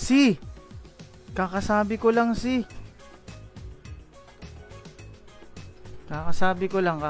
Si! Kakasabi ko lang, si. Kakasabi ko lang.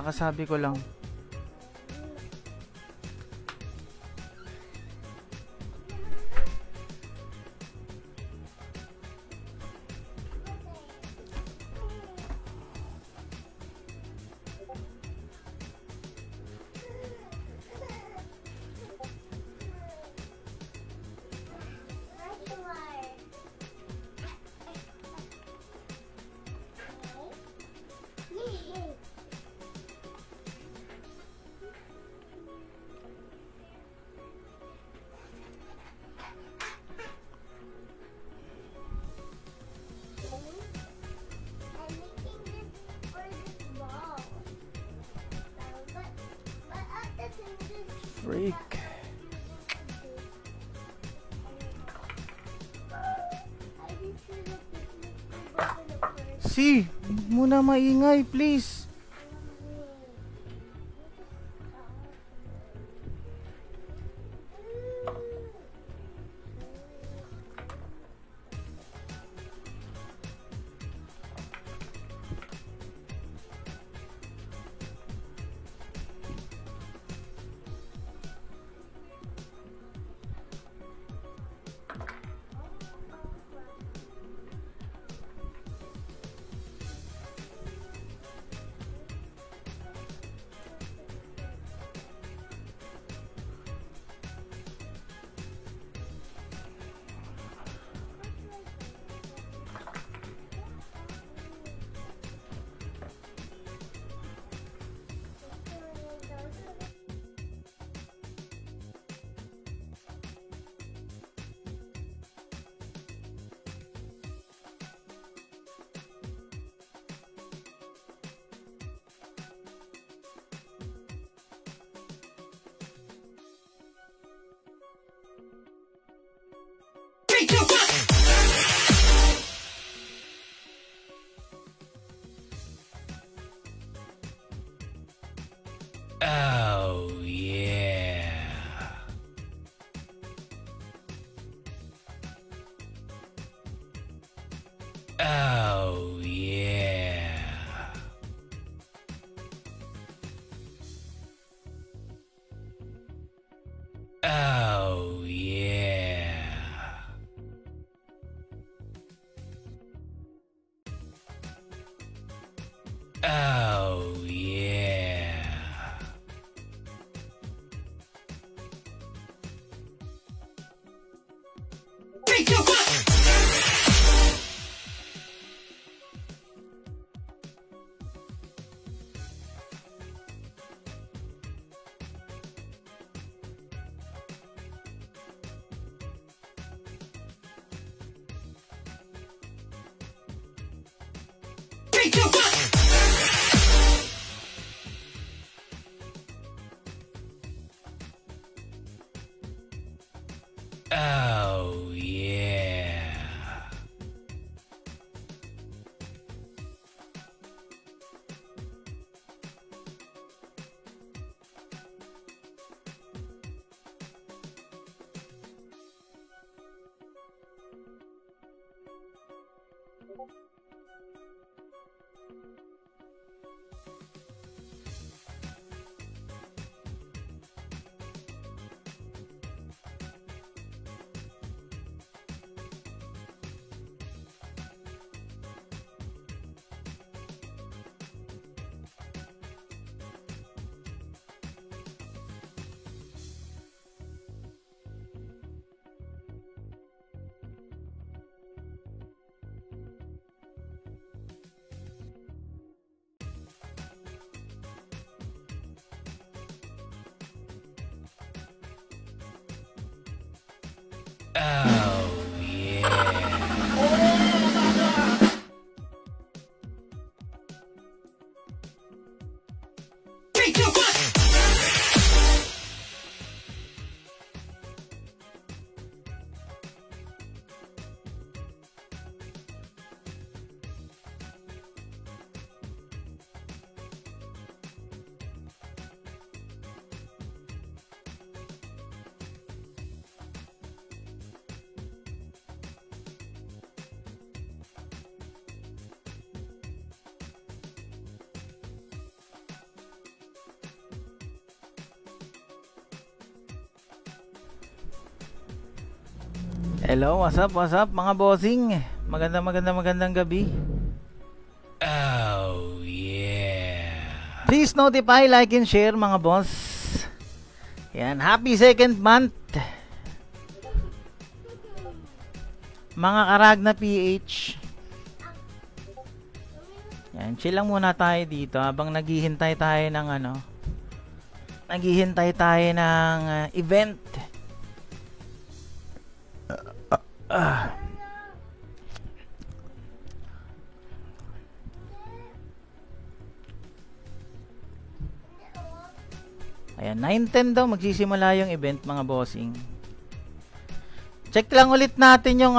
Freak. Si, huwag mo na maingay, please. Oh, yeah. Oh, yeah. Oh, yeah. Oh, yeah. Oh, yeah. Oh, yeah. Hello, what's up mga bossing? Magandang gabi. Oh, yeah. Please notify, like, and share mga boss. Yan, happy second month. Mga karag na PH. Yan, chill lang muna tayo dito habang naghihintay tayo ng event. Ayan, 9:10 daw magsisimula yung event mga bossing. Check lang ulit natin yung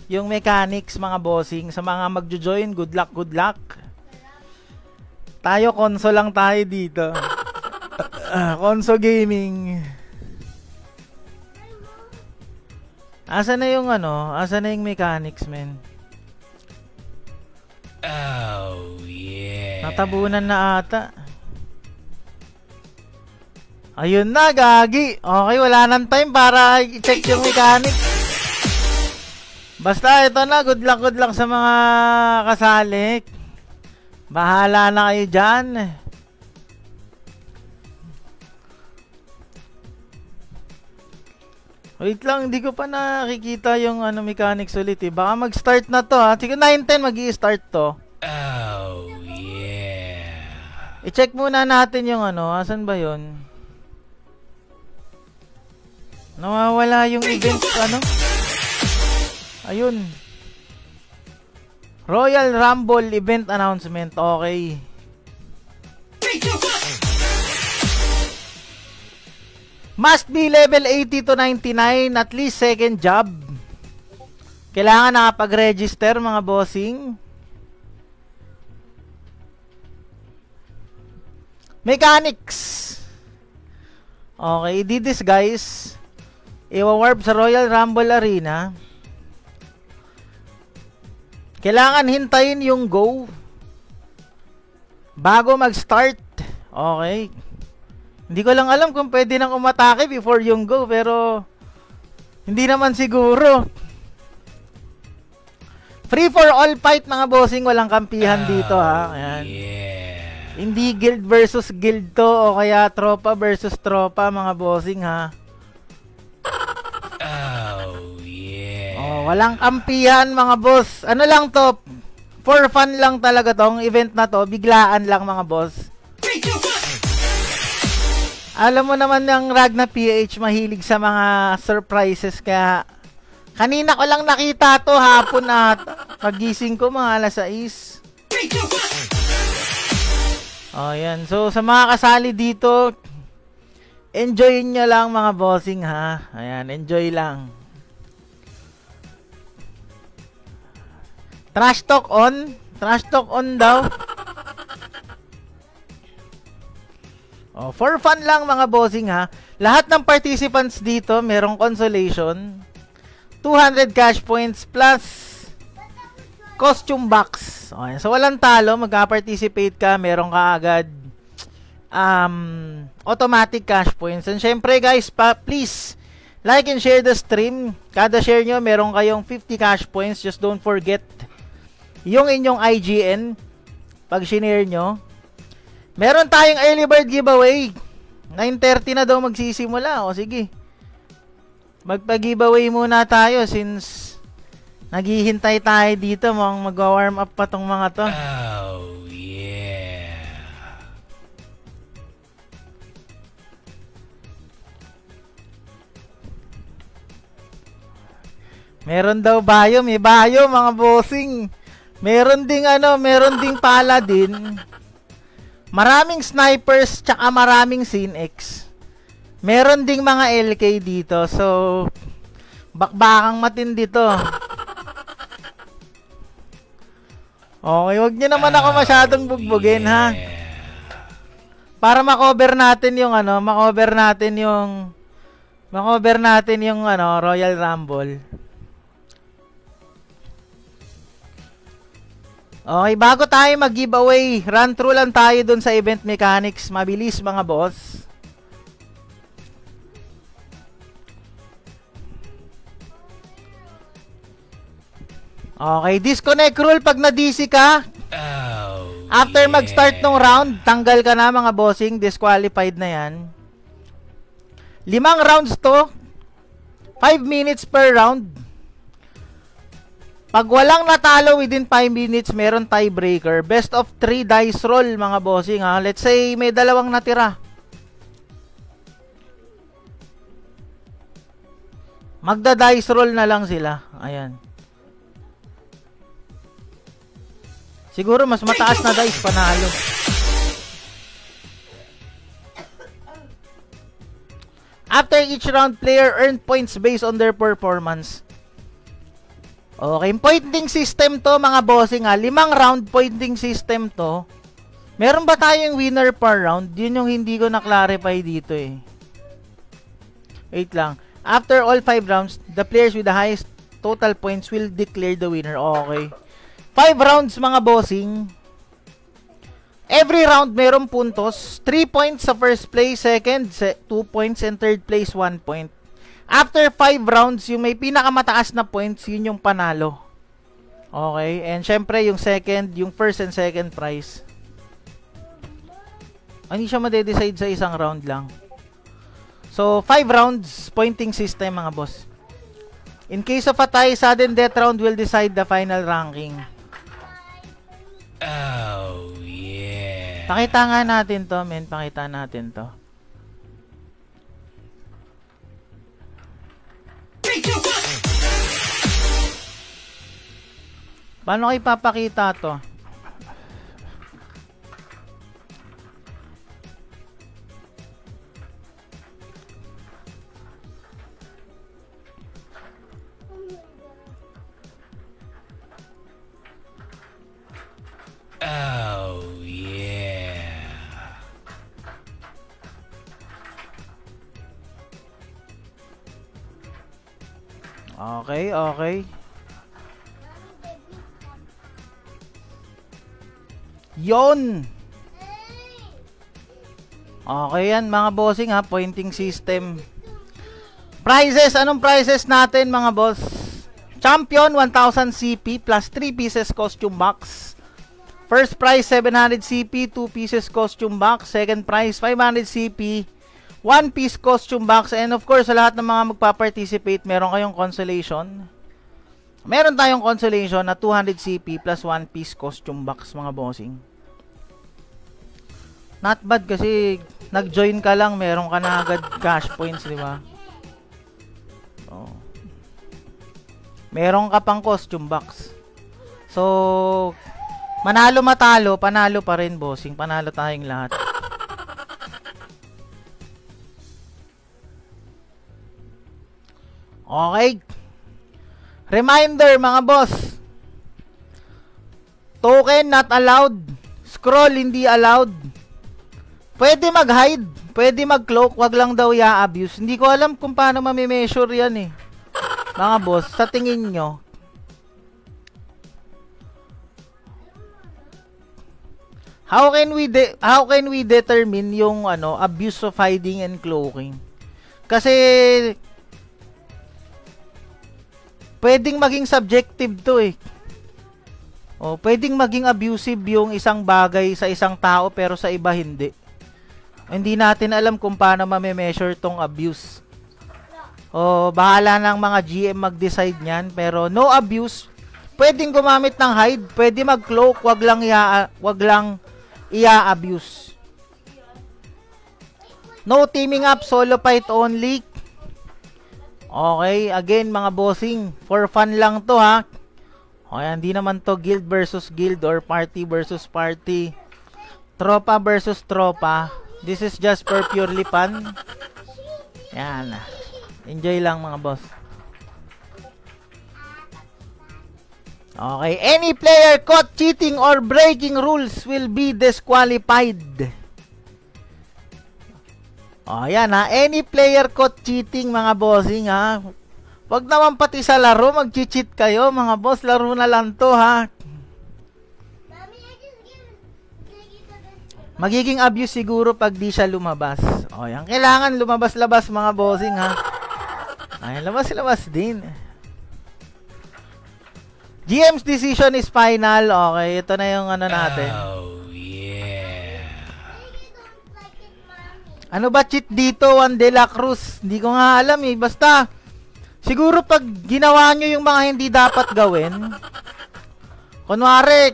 yung mechanics mga bossing. Sa mga magjo-join, good luck. Tayo console lang tayo dito. Console gaming. Asa na yung mechanics, men? Oh, yeah. Natabunan na ata. Ayun na, gagi. Okay, wala nang time para i-check yung mechanics. Basta ito na, good luck sa mga kasalik. Bahala na kayo dyan. Wait lang, hindi ko pa nakikita yung mechanics ulit eh. Baka mag-start na to ha. Sige, 9:10 mag-i-start to. Oh, yeah. I-check muna natin yung asan ba yun? Nawawala yung event, Ayun. Royal Rumble event announcement. Okay. Must be level 80 to 99, at least second job. Kailangan nakapag-register mga bossing. Mechanics. Okay, did this guys. Iwa-warp sa Royal Rumble Arena. Kailangan hintayin yung go bago mag-start. Okay. Hindi ko lang alam kung pwede nang umatake before yung go, pero hindi naman siguro. Free for all fight mga bossing, walang kampihan dito ha. Ayan. Yeah. Hindi guild versus guild to o kaya tropa versus tropa mga bossing ha. Oh, yeah. Oh, walang kampihan mga boss. Ano lang to? For fun lang talaga tong event na to. Biglaan lang mga boss. Alam mo naman yung Ragna PH mahilig sa mga surprises, kaya kanina ko lang nakita to hapon at pagising ko mga alas 6. Oh, yan. So sa mga kasali dito, enjoy nyo lang mga bossing ha. Ayan, enjoy lang. Trash talk on. Trash talk on daw. Oh, for fun lang mga bossing ha. Lahat ng participants dito merong consolation, 200 cash points plus costume box. Okay, so walang talo, magka-participate ka, meron ka agad automatic cash points. And syempre guys, please like and share the stream. Kada share nyo, meron kayong 50 cash points. Just don't forget yung inyong IGN pag shinare nyo. Meron tayong early bird giveaway. 9:30 na daw magsisimula. O sige, magpa-giveaway muna tayo since naghihintay tayo dito. Mag-warm up pa tong mga to. Oh, yeah. Meron daw bayo, may bayo mga bossing. Meron ding paladin. Maraming snipers tsaka maraming Sin-X. Meron ding mga LK dito. So bakbakang matindi to. Okay, wag niyo naman ako masyadong bugbugin ha. Para ma-cover natin yung Royal Rumble. Okay, bago tayo mag-giveaway, run through lang tayo dun sa event mechanics. Mabilis mga boss. Okay, disconnect rule pag na-DC ka. Oh, After yeah. mag-start ng round, tanggal ka na mga bossing. Disqualified na yan. 5 rounds to. 5 minutes per round. Pag walang natalo within 5 minutes, meron tiebreaker. Best of 3 dice roll mga bossing ha. Let's say may 2 natira. Magda-dice roll na lang sila. Ayan. Siguro mas mataas na dice panalo. After each round, player earn points based on their performance. Okay, pointing system to mga bossing ha. 5 round pointing system to. Meron ba tayong winner per round? Yun yung hindi ko na-clarify dito eh. Wait lang. After all 5 rounds, the players with the highest total points will declare the winner. Okay. 5 rounds mga bossing. Every round merong puntos. 3 points sa first place, second 2 points, and third place 1 point. After 5 rounds, yung may pinakamataas na points, yun yung panalo. Okay. And syempre yung second, yung first and second prize. Hindi siya madedecide sa isang round lang. So, 5 rounds, pointing system mga boss. In case of a tie, sudden death round will decide the final ranking. Oh, yeah. Pakita nga natin to, men. Pakita natin to. Paano kayo ipapakita to? Oh, yeah. Okay, okay. Yon. Okay yan mga bossing ha, pointing system. Prizes, anong prizes natin mga boss? Champion 1000 CP plus 3 pieces costume box. First prize 700 CP, 2 pieces costume box. Second prize 500 CP, 1 piece costume box. And of course sa lahat ng mga magpa-participate, meron kayong consolation. Meron tayong consolation na 200 CP plus 1 piece costume box mga bossing. Not bad kasi nag-join ka lang, meron ka na agad cash points, di ba? Oh. Meron ka pang costume box. So, manalo matalo, panalo pa rin bossing. Panalo tayong lahat. Okay. Reminder mga boss. Token not allowed. Scroll hindi allowed. Pwede mag-hide, pwede mag-cloak, wag lang daw i-abuse. Hindi ko alam kung paano mami-measure yan eh. Mga boss, sa tingin nyo. How can we determine yung abuse of hiding and cloaking? Kasi pwedeng maging subjective to eh. O, pwedeng maging abusive yung isang bagay sa isang tao pero sa iba hindi. Hindi natin alam kung paano mame-measure tong abuse. O, bahala ng mga GM mag-decide niyan. Pero no abuse. Pwedeng gumamit ng hide. Pwede mag-cloak. Wag lang i-abuse. No teaming up. Solo fight only. Okay. Again, mga bossing. For fun lang to ha. Okay, hindi naman to guild versus guild or party versus party. Tropa versus tropa. This is just for purely fun. Yan. Enjoy lang mga boss. Okay. Any player caught cheating or breaking rules will be disqualified. O, yan ha. Any player caught cheating mga bossing ha. Wag naman pati sa laro mag-cheat kayo mga boss. Laro na lang to ha. Magiging abuse siguro pag di siya lumabas. O, yan. Kailangan lumabas-labas mga bossing ha. Ay, labas-labas din. GM's decision is final. Okay, ito na yung ano natin. Oh, yeah. Ano ba cheat dito, Juan de la Cruz? Hindi ko nga alam eh. Basta, siguro pag ginawa nyo yung mga hindi dapat gawin, kunwari,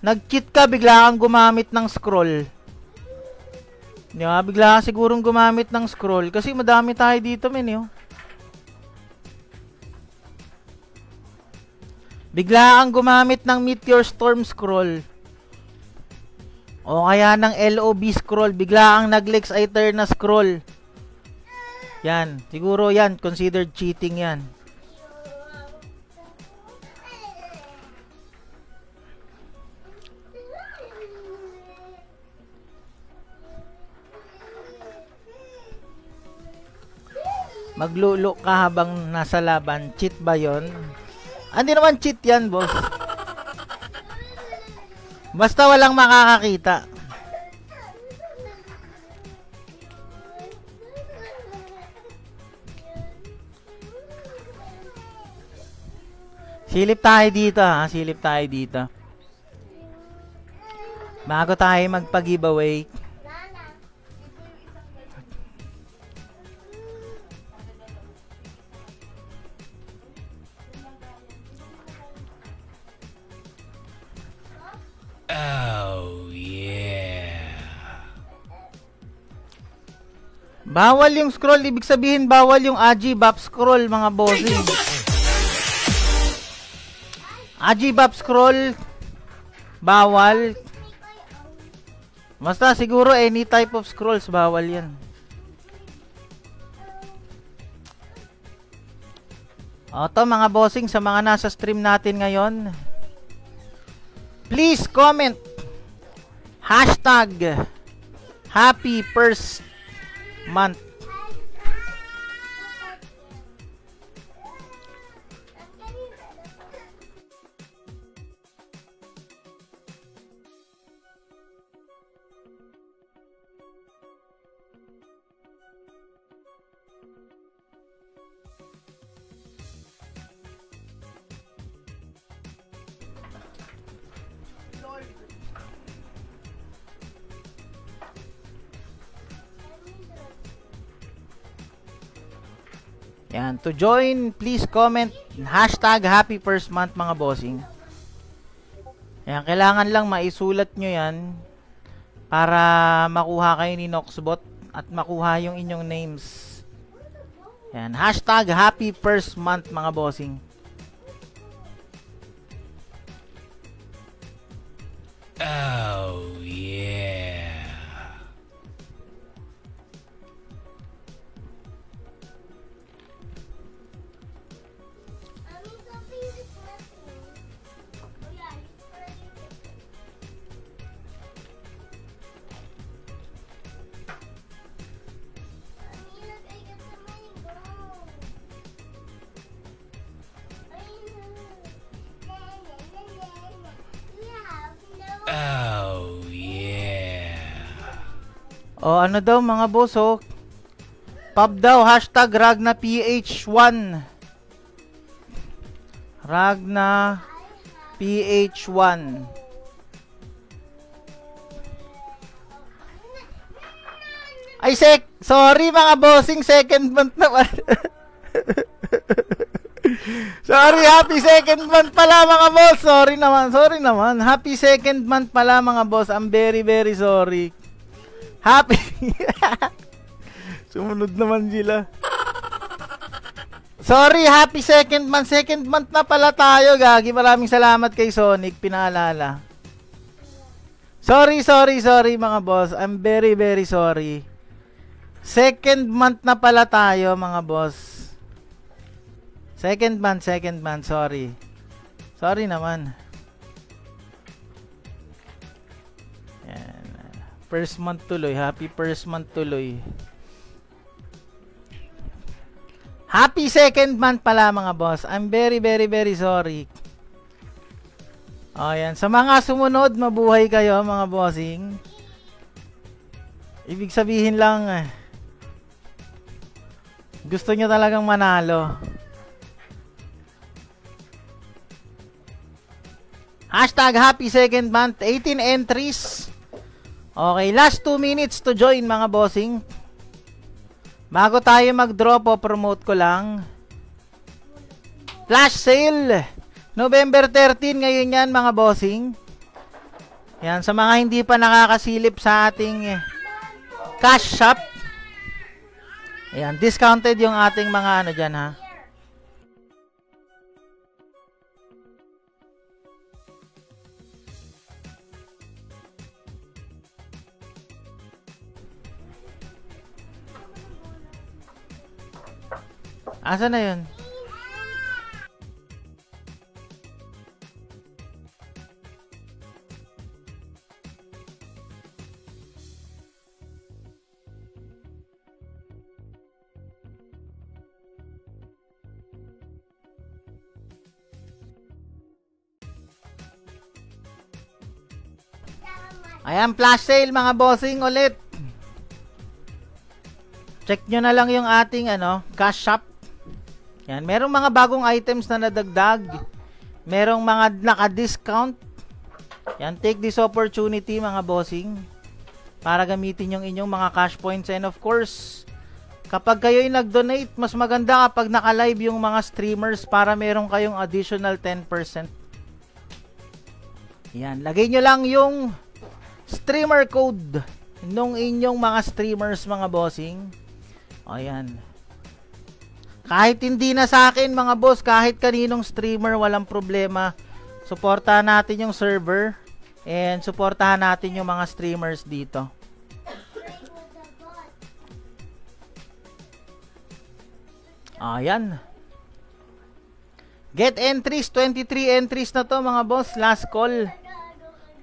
nag-cheat ka, bigla kang gumamit ng scroll. Di ba? Bigla kang sigurong gumamit ng scroll. Kasi madami tayo dito, men, yun. Bigla kang gumamit ng Meteor Storm scroll. O kaya ng LOB scroll. Bigla kang nag-Lex Eterna scroll. Yan. Siguro yan. Considered cheating yan. Maglulo ka habang nasa laban. Cheat ba yon? Hindi naman cheat yan, boss. Basta walang makakakita. Silip tayo dito, ha? Silip tayo dito. Bago tayo magpag-giveaway. Oh, yeah. Bawal yung scroll. Ibig sabihin, bawal yung Agibap scroll, mga bossing. Agibap scroll, bawal. Basta siguro any type of scrolls, bawal yan. O to, mga bossing, sa mga nasa stream natin ngayon, please comment hashtag happy first month. Yan, to join, please comment hashtag happy first month, mga bossing. Yan, kailangan lang maisulat nyo yan para makuha kayo ni Noxbot at makuha yung inyong names. Yan, hashtag happy first month, mga bossing. Oh, yeah. Oh, yeah. O ano daw, mga boss, oh. Pub daw, hashtag Ragna PH1. Ragna PH1. Ay, sorry mga bossing, second month naman. Sorry, happy second month pala mga boss. Sorry naman. Happy second month pala mga boss. I'm very, very sorry. Happy. Sumunod naman sila. Sorry, happy second month. Second month na pala tayo, gagi. Maraming salamat kay Sonic, pinaalala. Sorry mga boss. I'm very, very sorry. Second month na pala tayo, mga boss. Second month, sorry. Sorry naman. Yan. First month tuloy. Happy first month tuloy. Happy second month pala, mga boss. I'm very, very, very sorry. O, yan. Sa mga sumunod, mabuhay kayo, mga bossing. Ibig sabihin lang, gusto nyo talagang manalo. Hashtag happy second month. 18 entries. Okay, last 2 minutes to join mga bossing. Bago tayo mag-draw po, promote ko lang. Flash sale. November 13 ngayon yan mga bossing. Yan, sa mga hindi pa nakakasilip sa ating cash shop. Ayan, discounted yung ating mga ano dyan ha. Asa na yun? Ayan, flash sale mga bossing ulit. Check nyo na lang yung ating cash shop. Yan, merong mga bagong items na nadagdag. Merong mga naka-discount. Yan, take this opportunity mga bossing para gamitin yung inyong mga cash points. And of course, kapag kayo'y nag-donate, mas maganda kapag naka-live yung mga streamers para meron kayong additional 10%. Yan, lagay nyo lang yung streamer code nung inyong mga streamers mga bossing. Ayan. Kahit hindi na sa akin mga boss, kahit kaninong streamer, walang problema. Suportahan natin yung server and suportahan natin yung mga streamers dito. Ayan. Get entries, 23 entries na to mga boss. Last call.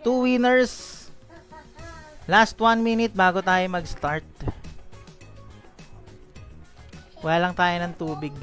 2 winners. Last 1 minute bago tayo mag-start. Wala lang tayo ng tubig.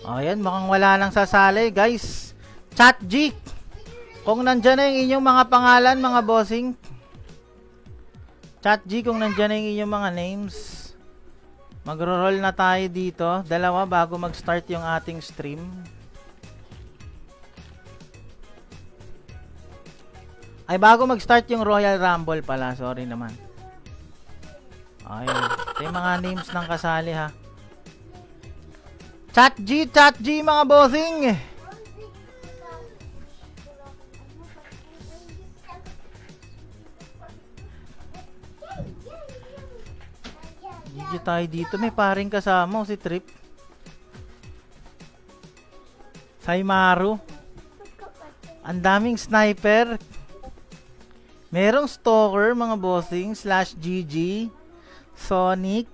Ayan, mukhang wala nang sasali, guys. Chat G, kung nandyan na yung inyong mga pangalan, mga bossing. Chat G, kung nandyan na yung inyong mga names. Magro-roll na tayo dito. Dalawa bago mag-start yung ating stream. Ay, bago mag-start yung Royal Rumble pala. Sorry naman. Ayun. Ito yung mga names ng kasali ha. Chat G mga bossing. Video tayo dito. May paring kasama si Trip. Saimaru. Ang daming sniper. Merong stalker mga bossing. /GG. Sonic.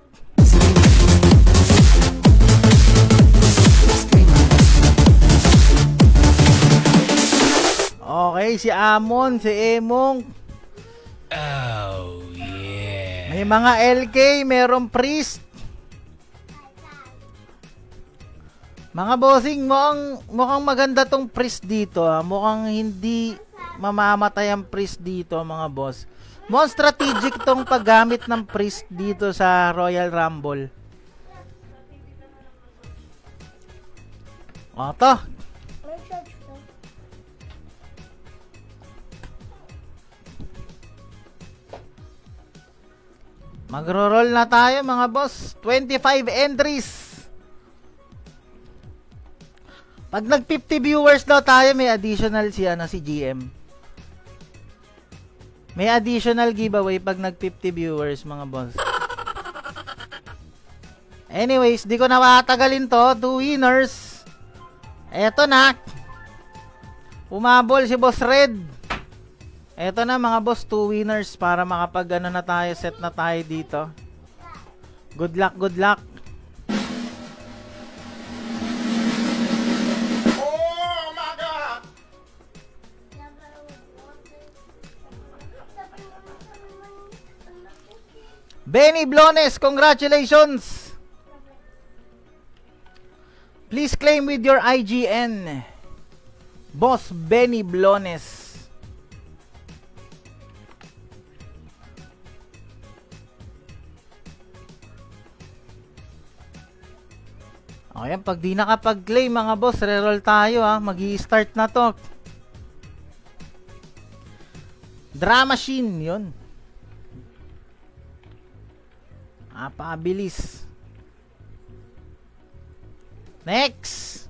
Okay, si Amon, si Emong. Oh, yeah. May mga LK, merong priest. Mga bossing, mukhang maganda tong priest dito. Mukhang hindi mamamatay ang priest dito, mga boss. Mukhang strategic tong paggamit ng priest dito sa Royal Rumble. O, to. Magro-roll na tayo mga boss. 25 entries. Pag nag 50 viewers daw tayo, may additional si GM. May additional giveaway pag nag 50 viewers mga boss. Anyways, di ko na matagalin to. 2 winners. Eto na. Umabol si Boss Red. Eto na mga boss, 2 winners para makapag na tayo, set na tayo dito. Good luck, good luck. Oh my God! Benny Blones, congratulations. Please claim with your IGN. Boss Benny Blones. Ayan, pag di nakapag-claim mga boss, reroll tayo ha. Magi-start na to. Drama Machine, yun. Apabilis. Next.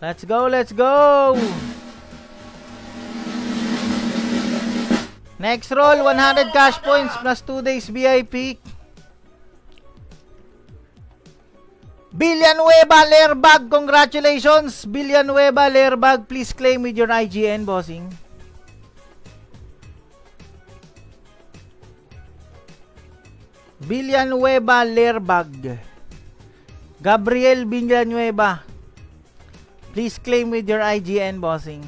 Let's go, let's go. Next roll, 100 cash points plus 2 days VIP. Villanueva Lerbag, congratulations. Villanueva Lerbag, please claim with your IGN, bossing. Villanueva Lerbag. Gabriel Villanueva, please claim with your IGN, bossing.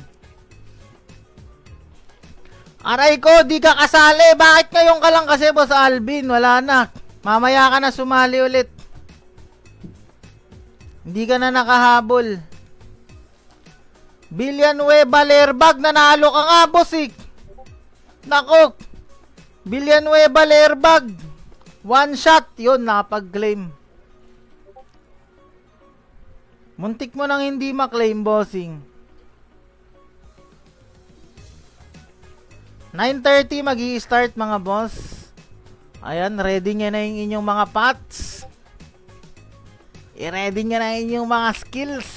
Aray ko, di ka kasali. Bakit ngayon ka lang kasi, Boss Alvin? Wala na. Mamaya ka na sumali ulit. Hindi ka na nakahabol. Villanueva Lerbag, nanalo ka nga, bossik. Nako. Villanueva Lerbag. One shot. Yun, nakapag-claim. Muntik mo nang hindi maklaim, bossing. 9:30 magi-start mga boss. Ayan, ready nyo na yung inyong mga pots. I-ready nyo na inyong mga skills.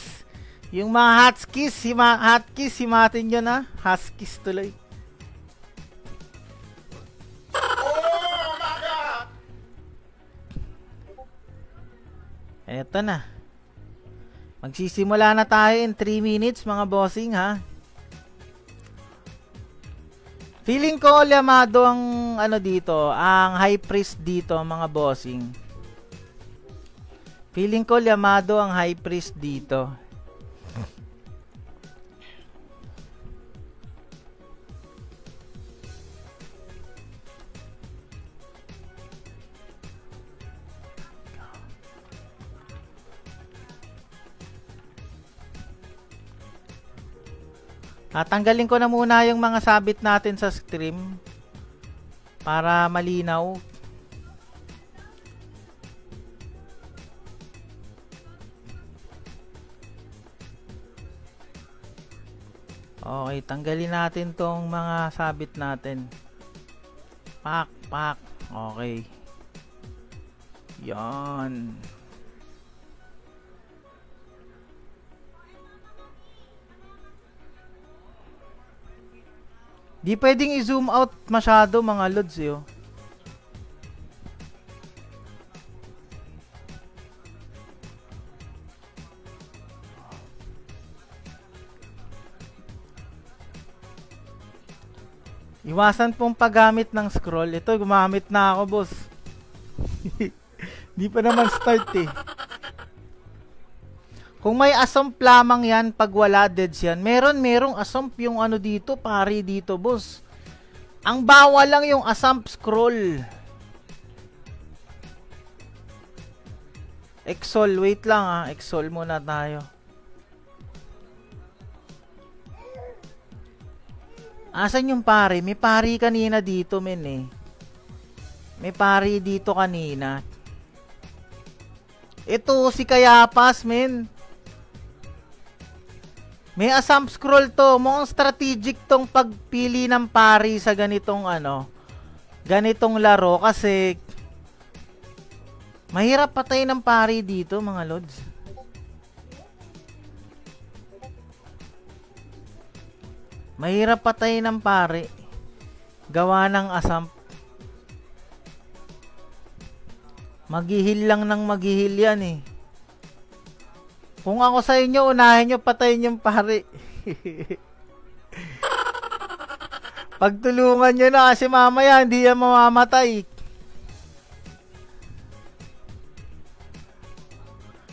Yung mga hotkeys, himatin nyo na. Hotkeys tuloy. Oh my God! Eto na. Magsisimula na tayo in 3 minutes mga bossing ha. Feeling ko Yamado ang ano dito, ang high priest dito mga bossing. Feeling ko Yamado ang high priest dito. Tatanggalin ko na muna yung mga sabit natin sa stream para malinaw. Okay, tanggalin natin tong mga sabit natin. Pak. Okay. Yan. Di pwedeng i-zoom out masyado mga lods yo. Iwasan pong paggamit ng scroll. Ito, gumamit na ako, boss. Di pa naman start eh. Kung may asump lamang yan, pag wala deads yan, merong asump yung ano dito, pari dito, boss. Ang bawal lang yung asump scroll. Exol, wait lang ah. Exol muna tayo. Asan yung pari? May pari kanina dito, men eh. May pari dito kanina. Ito, si Kayapas, men. May asump scroll to. Mukhang strategic tong pagpili ng pari sa ganitong ano. Ganitong laro kasi mahirap patay ng pari dito, mga lods. Mahirap patay ng pari. Gawa ng asump. Maghihil lang ng maghihil yan eh. Kung ako sa inyo, unahin nyo patayin yung pari. Pagtulungan nyo na kasi mamaya hindi yan mamamatay.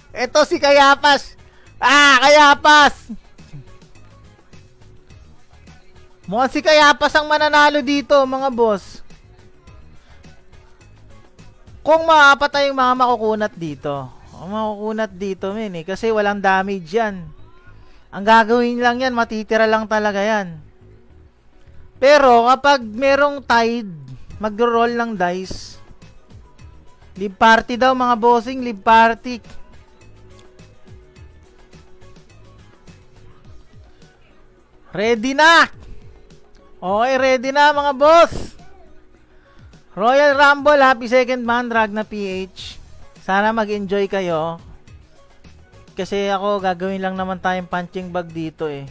Ito si Kayapas. Kayapas! Mukhang si Kayapas ang mananalo dito, mga boss. Kung makapatay yung mga makukunat dito. Ang makukunat dito, men, eh. Kasi walang damage yan. Ang gagawin lang yan, matitira lang talaga yan. Pero, kapag merong tide, mag-roll ng dice. Live party daw, mga bossing. Live party. Ready na! Okay, ready na, mga boss. Royal Rumble, happy second man, Ragna PH. Sana mag-enjoy kayo. Kasi ako, gagawin lang naman tayong punching bag dito eh.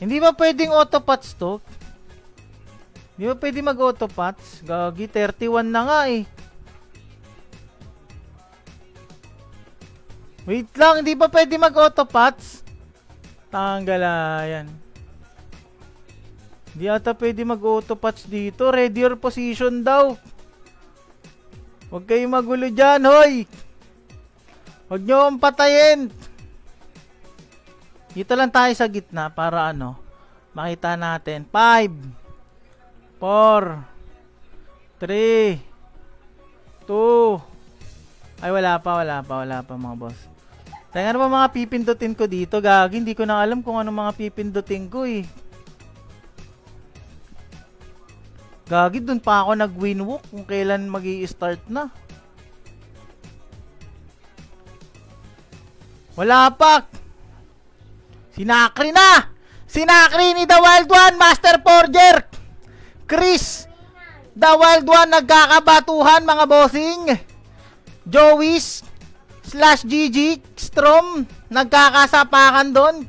Hindi ba pwedeng autopots to? Hindi ba pwedeng mag-autopots? Gagi, 31 na nga eh. Wait lang, hindi ba pwedeng mag-autopots? Tanggala yan. Hindi ata pwede mag-autopatch dito. Ready your position daw. Huwag kayong magulo dyan, hoy. Huwag nyo akong patayin. Dito lang tayo sa gitna para ano, makita natin. 5, 4, 3, 2. Ay, wala pa mga boss. Teka, ano ba mga pipindutin ko dito? Gagi, hindi ko na alam kung ano mga pipindutin ko eh. Gagi, dun pa ako nag-winwalk kung kailan magi-start na. Wala pa. Sinakri na! Sinakri ni The Wild One, Master Forger! Chris! The Wild One, nagkakabatuhan mga bossing. Joey's / GG Strom, nagkakasapakan doon.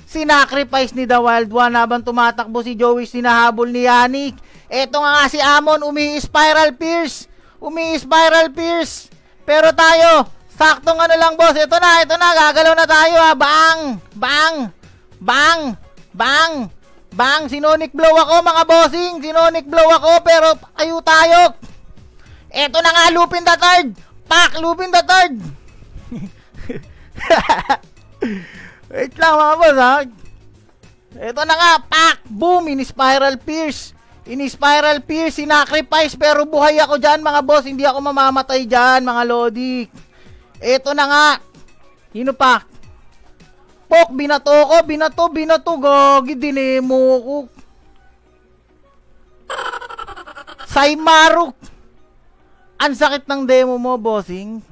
Sinacrifice ni The Wild One habang tumatakbo si Joey's, sinahabol ni Yannick. Eto nga si Amon, umi-spiral pierce. Umi-spiral pierce. Pero tayo, saktong ano lang boss. Ito na, gagalaw na tayo ha. Bang! Bang! Bang! Bang! Bang! Sinonic blow ako mga bossing. Sinonic blow ako pero ayo tayo. Eto na nga, Lupin the Third. Pak! Lupin the Third. Wait lang mga boss ha. Eto na nga, pak! Boom! In-spiral pierce. In-spiral pierce, sinacrifice, pero buhay ako dyan mga boss. Hindi ako mamamatay dyan mga lodi. Eto na nga. Sino pa? Pok, binato ko, binato. Gagi, dinemo ko. Saimaru. Ang sakit ng demo mo, bossing.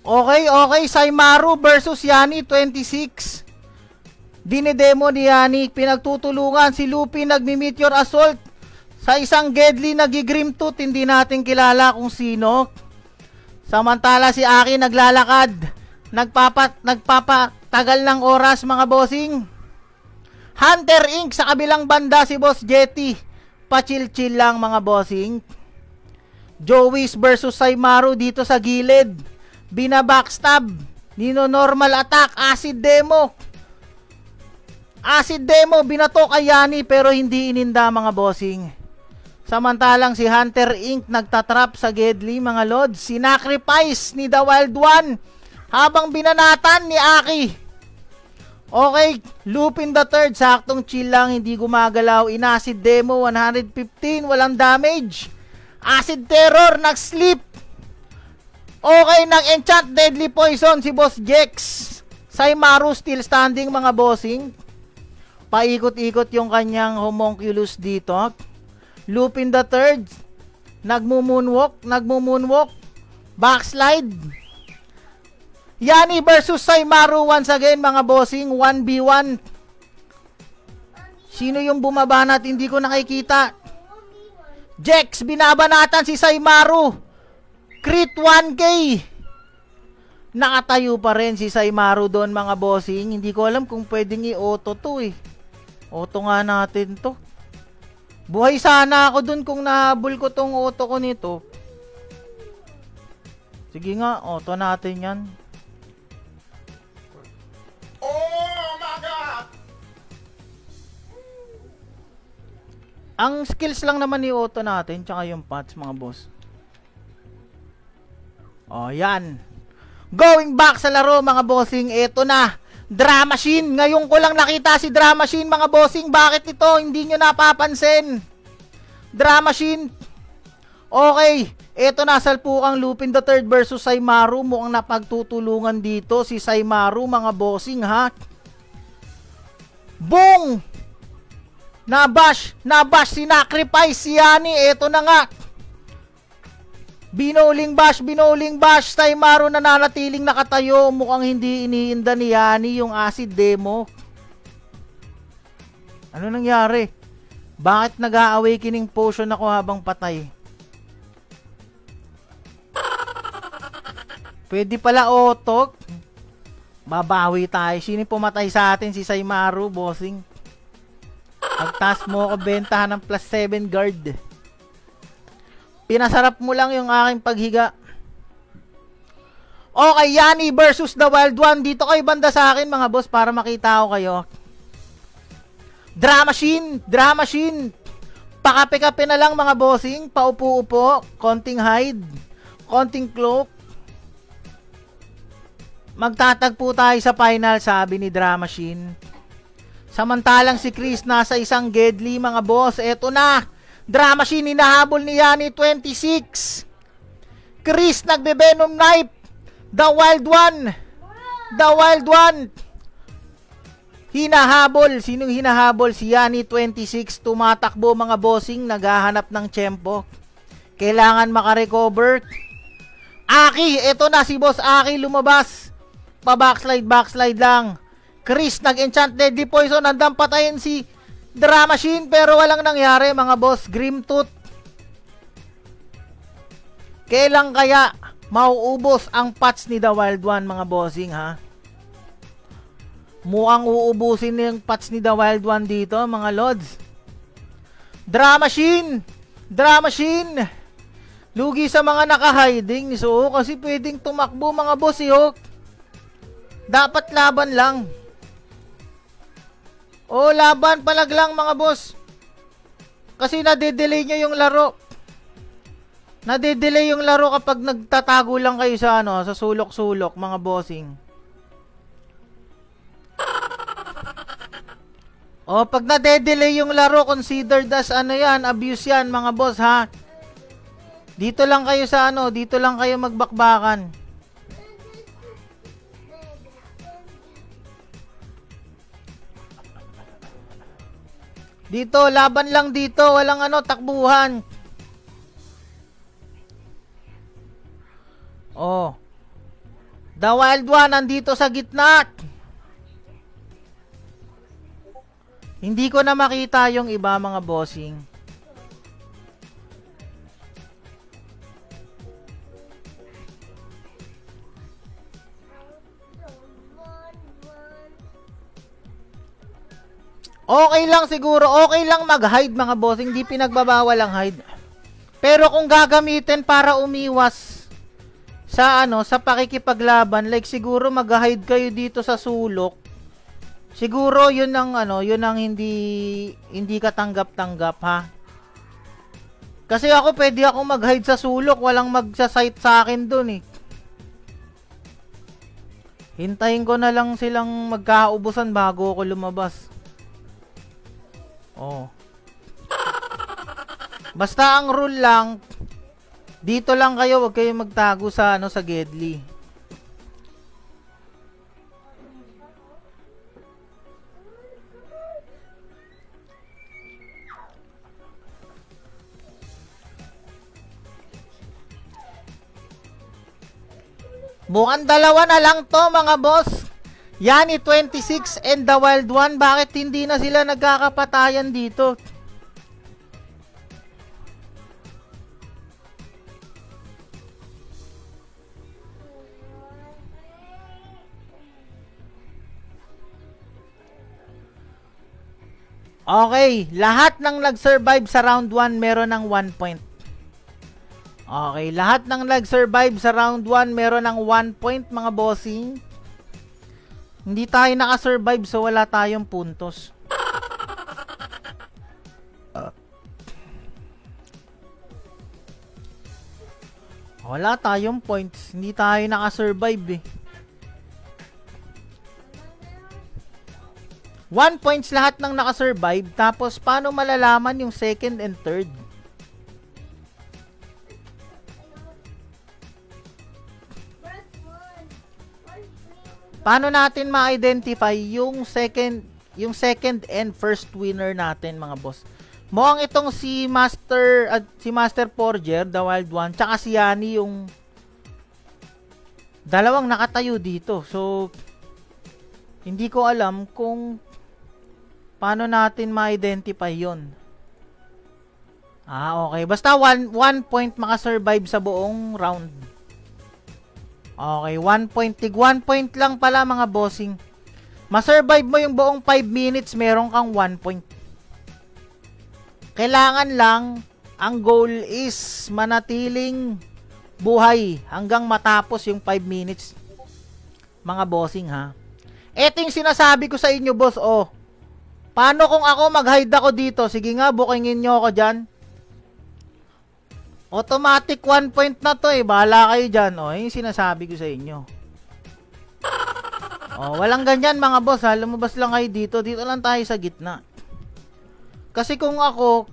Okay, Saimaru versus Yani 26. Dinedemo ni Yani, pinagtutulungan si Lupin, nagmi-meteor assault sa isang Gedli nagigrim tooth, hindi natin kilala kung sino. Samantala si Aki naglalakad, nagpapatagal ng oras mga bossing. Hunter Inc. sa kabilang banda si Boss Jetty, pa-chill-chill lang mga bossing. Joey's versus Saimaru dito sa gilid, binabackstab, nino-normal attack, acid demo, binato kay Yani pero hindi ininda mga bossing. Samantalang si Hunter Inc. nagtatrap sa Gedli mga lods. Sinacrifice ni The Wild One habang binanatan ni Aki. Okay, Lupin the Third, saktong chill lang, hindi gumagalaw. In-acid demo, 115, walang damage. Acid Terror, nag-sleep. Okay, nag-enchant Deadly Poison si Boss Jex. Saimaru still standing mga bossing. Paikot-ikot yung kanyang homunculus dito. Lupin the Third, nagmo-moonwalk, backslide. Yani versus Saimaru once again mga bossing, 1v1. Sino yung bumabanat? Hindi ko nakikita. Jex, binabanatan si Saimaru. Crit 1k. Nakatayo pa rin si Saimaru doon mga bossing. Hindi ko alam kung pwedeng i-auto to eh. Auto nga natin to. Buhay sana ako dun kung nahabol ko tong auto ko nito. Sige nga, auto natin yan. Oh my God! Ang skills lang naman ni auto natin, tsaka yung paths mga boss. O, yan. Going back sa laro mga bossing, eto na. Drum Machine, ngayon ko lang nakita si Drum Machine mga bossing. Bakit ito hindi nyo napapansin? Drum Machine. Okay, eto na salpukang Lupin the Third versus Saimaru. Mukhang napagtutulungan dito si Saimaru, mga bossing, ha. Boom! Nabash, sinacrifice si Yani. Eto na nga. Binoling bash, Saimaru nananatiling nakatayo. Mukhang hindi iniinda ni Yani yung acid demo. Ano nangyari? Bakit nag-a-awakening potion ako habang patay? Pwede pala auto. Babawi tayo. Sino pumatay sa atin? Si Saimaru, bossing. Pagtas mo ako bentahan ng plus 7 guard. Pinasarap mo lang yung aking paghiga. Okay, Yani versus the Wild One. Dito kayo banda sa akin, mga boss, para makita ko kayo. Drama Machine. Pakape-kape na lang, mga bossing. Paupo-upo. Konting hide. Konting cloak. Magtatagpo tayo sa final, sabi ni Drama Machine. Samantalang si Chris nasa isang Gedli, mga boss. Eto na. Drama Machine hinahabol ni Yani 26. Chris nagbe-venom knife. The Wild One. Hinahabol. Sinong hinahabol? Si Yani 26. Tumatakbo, mga bossing. Naghahanap ng tiyempo. Kailangan makarecover. Aki. Eto na si Boss Aki lumabas. Pa-backslide lang. Chris nag-enchant Deadly Poison. Handang patayin si Drama Machine pero walang nangyari, mga boss. Grimtooth. Kailan kaya mauubos ang pots ni The Wild One, mga bossing, ha? Mukhang uubusin yung pots ni The Wild One dito, mga lods. Drama Machine. Lugi sa mga naka-hiding. So, kasi pwedeng tumakbo, mga boss, dapat laban lang. Laban palag lang, mga boss. Kasi nade-delay nyo yung laro. Nade-delay yung laro kapag nagtatago lang kayo sa sa sulok-sulok, mga bossing. Pag nade-delay yung laro, considered as abuse yan, mga boss, ha. Dito lang kayo sa dito lang kayo magbakbakan. Dito, laban lang dito. Walang takbuhan. The Wild One nandito sa gitna. Hindi ko na makita yung iba, mga bossing. Okay lang siguro, okay lang mag-hide, mga bossing, hindi pinagbabawal ang hide. Pero kung gagamitin para umiwas sa sa pakikipaglaban, like siguro mag-hide kayo dito sa sulok. Siguro 'yun ang yun ang hindi katanggap-tanggap, ha. Kasi ako pwede ako mag-hide sa sulok, walang magsa-sight sa akin doon, Hintayin ko na lang silang magkaubusan bago ako lumabas. Basta ang rule lang, dito lang kayo, wag kayo magtago sa sa Gedli. Mukhang dalawa na lang to, mga boss. Yani 26 and the Wild One. Bakit hindi na sila nagkakapatayan dito? Okay, lahat ng nag-survive sa round 1 meron ng 1 point. Okay, lahat ng nag-survive sa round 1 meron ng 1 point, mga bossing. Hindi tayo naka-survive, so wala tayong puntos. Wala tayong points. Hindi tayo naka-survive, 1 points lahat ng naka-survive. Tapos, paano malalaman yung second and third? Paano natin ma-identify yung second and first winner natin, mga boss? Mukhang itong si Master Forger, the Wild One, tsaka si Yani yung dalawang nakatayo dito. So, hindi ko alam kung paano natin ma-identify yon. Okay. Basta one point makasurvive sa buong round. Okay, 1 point. Tig 1 point lang pala, mga bossing. Masurvive mo yung buong 5 minutes, meron kang 1 point. Kailangan lang, ang goal is manatiling buhay hanggang matapos yung 5 minutes. Mga bossing, ha. Ito yung sinasabi ko sa inyo, boss. Paano kung ako mag-hide ako dito? Sige nga, bookingin nyo ako dyan. Automatic 1 point na to, bahala kayo dyan. Yung sinasabi ko sa inyo. Walang ganyan, mga boss, ha. Lumabas lang kayo dito. Dito lang tayo sa gitna. Kasi kung ako,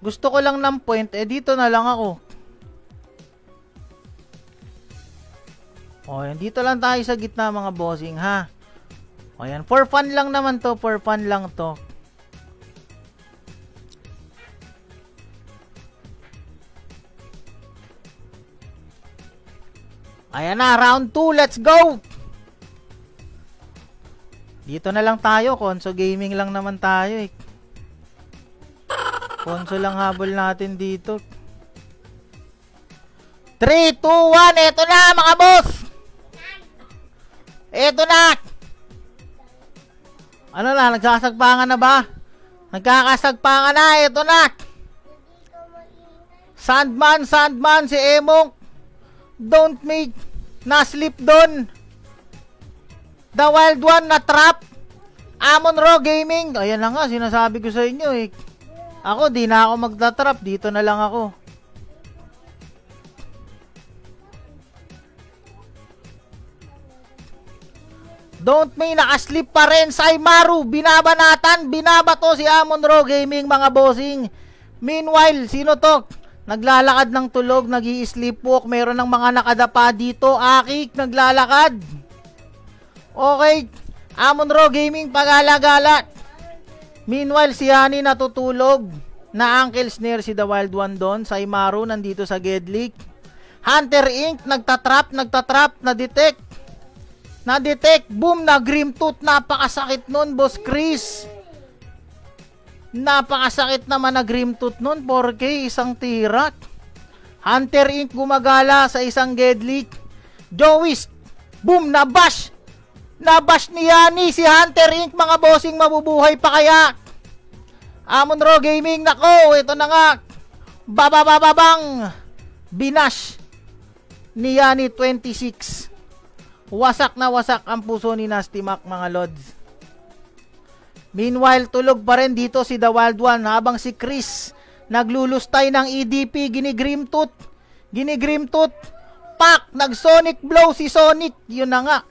gusto ko lang ng point, dito na lang ako. Yan, dito lang tayo sa gitna, mga bossing, ha. Yan, for fun lang naman to. For fun lang to. Ayan na, round 2, let's go! Dito na lang tayo, console gaming lang naman tayo Console lang habol natin dito. 3, 2, 1, eto na, mga boss! Eto na! Ano na, nagsasagpangan na ba? Nagkakasagpangan na, eto na! Sandman, si Emong. Don't make na-slip doon. The Wild One na trap. Amon Raw Gaming. Ayan na nga, sinasabi ko sa inyo Ako, di na ako magta-trap. Dito na lang ako. Don't may nakaslip pa rin. Saimaru, binabanatan. Binabato si Amon Raw Gaming, mga bossing. Meanwhile, sino to? Naglalakad ng tulog, nag-i-sleepwalk, meron ng mga nakadapa dito, Akik, naglalakad. Okay, Amon Raw Gaming, pagala-gala. Meanwhile, si Yani natutulog, na ankle snare si The Wild One doon, Saimaru nandito sa Gedlik. Hunter Inc, nagtatrap, na-detect, boom, na Grim Tooth, napakasakit nun, Boss Chris. Napakasakit naman na Grim Tooth nun, 4K, isang tirak. Hunter Inc. gumagala sa isang Gedlik. Joey's, boom, nabash. Nabash ni Yani, si Hunter Inc. Mga bossing, mabubuhay pa kaya? Amon Raw Gaming, nako, ito na nga. Babababang. Binash ni Yani 26. Wasak na wasak ang puso ni Nasty Mac, mga lods. Meanwhile, tulog pa rin dito si The Wild One habang si Chris naglulustay ng EDP, Gini-Grim Tooth. Pak! Nag-Sonic Blow si Sonic. Yun na nga.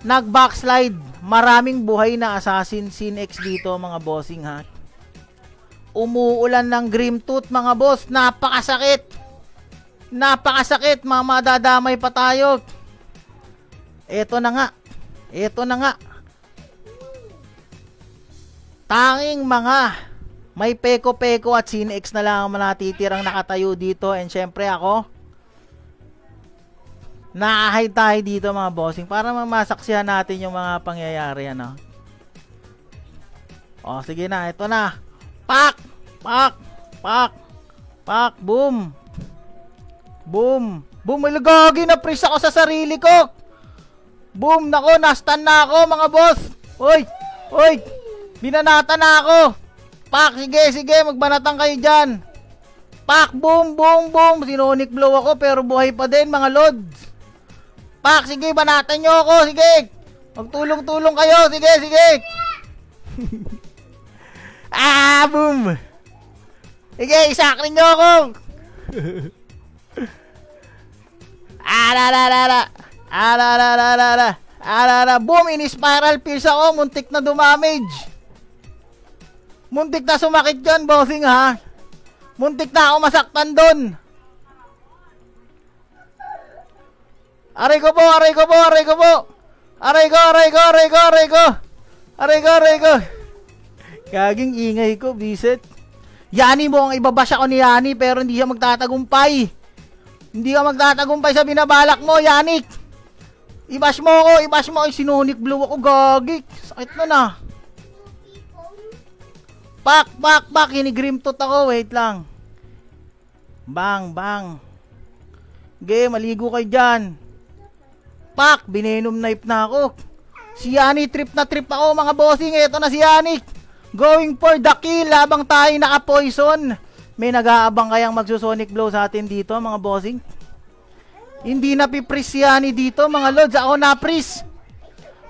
Nag-backslide. Maraming buhay na Assassin Sin X dito, mga bossing, ha. Umuulan ng Grim Tooth, mga boss. Napakasakit. Madadamay pa tayo. Ito na nga. Tanging mga may peko-peko at Sin X na lang ang natitirang nakatayo dito. And syempre ako, na-hide tayo dito, mga bossing, para mamasaksihan natin yung mga pangyayari, ano. Sige na, ito na. Pak! Boom! Ilagagi na press ako sa sarili ko. Boom! Nako, na-stun na ako, mga boss. Oy! Binanata na ako. Pak, sige, magbanatan kayo dyan. Pak, boom. Sinonic blow ako pero buhay pa din, mga lods. Pak, sige, banatan nyo ako, sige. Magtulong-tulong kayo, sige. Boom. Sige, isakrin nyo ako. Boom, in-spiral pierce ako, muntik na dumamage. Muntik na sumakit dyan, bossing, ha. Muntik na ako masaktan dun. Aray ko po. Aray ko, aray ko, aray ko, aray ko. Aray ko, aray ko. Gaging ingay ko, bisit. Yani mo, ang ibabash ako ni Yani, pero hindi siya magtatagumpay. Hindi ka magtatagumpay sa binabalak mo, Yanik. Ibash mo ako, ibash mo ako. Sinunik blue ako, gagik. Sakit na na. Pak, pak, pak. Hinigrimtot ako, wait lang. Bang, bang. Okay, maligo kayo dyan. Pak, binenom knife na ako. Si Yani, trip na trip ako, mga bossing. Eto na si Yanik. Going for the kill, labang tayo naka-poison. May nag-aabang kayang magsusonic blow sa atin dito, mga bossing. Hindi na pipris si Yani dito, mga lods. Ako na-pris.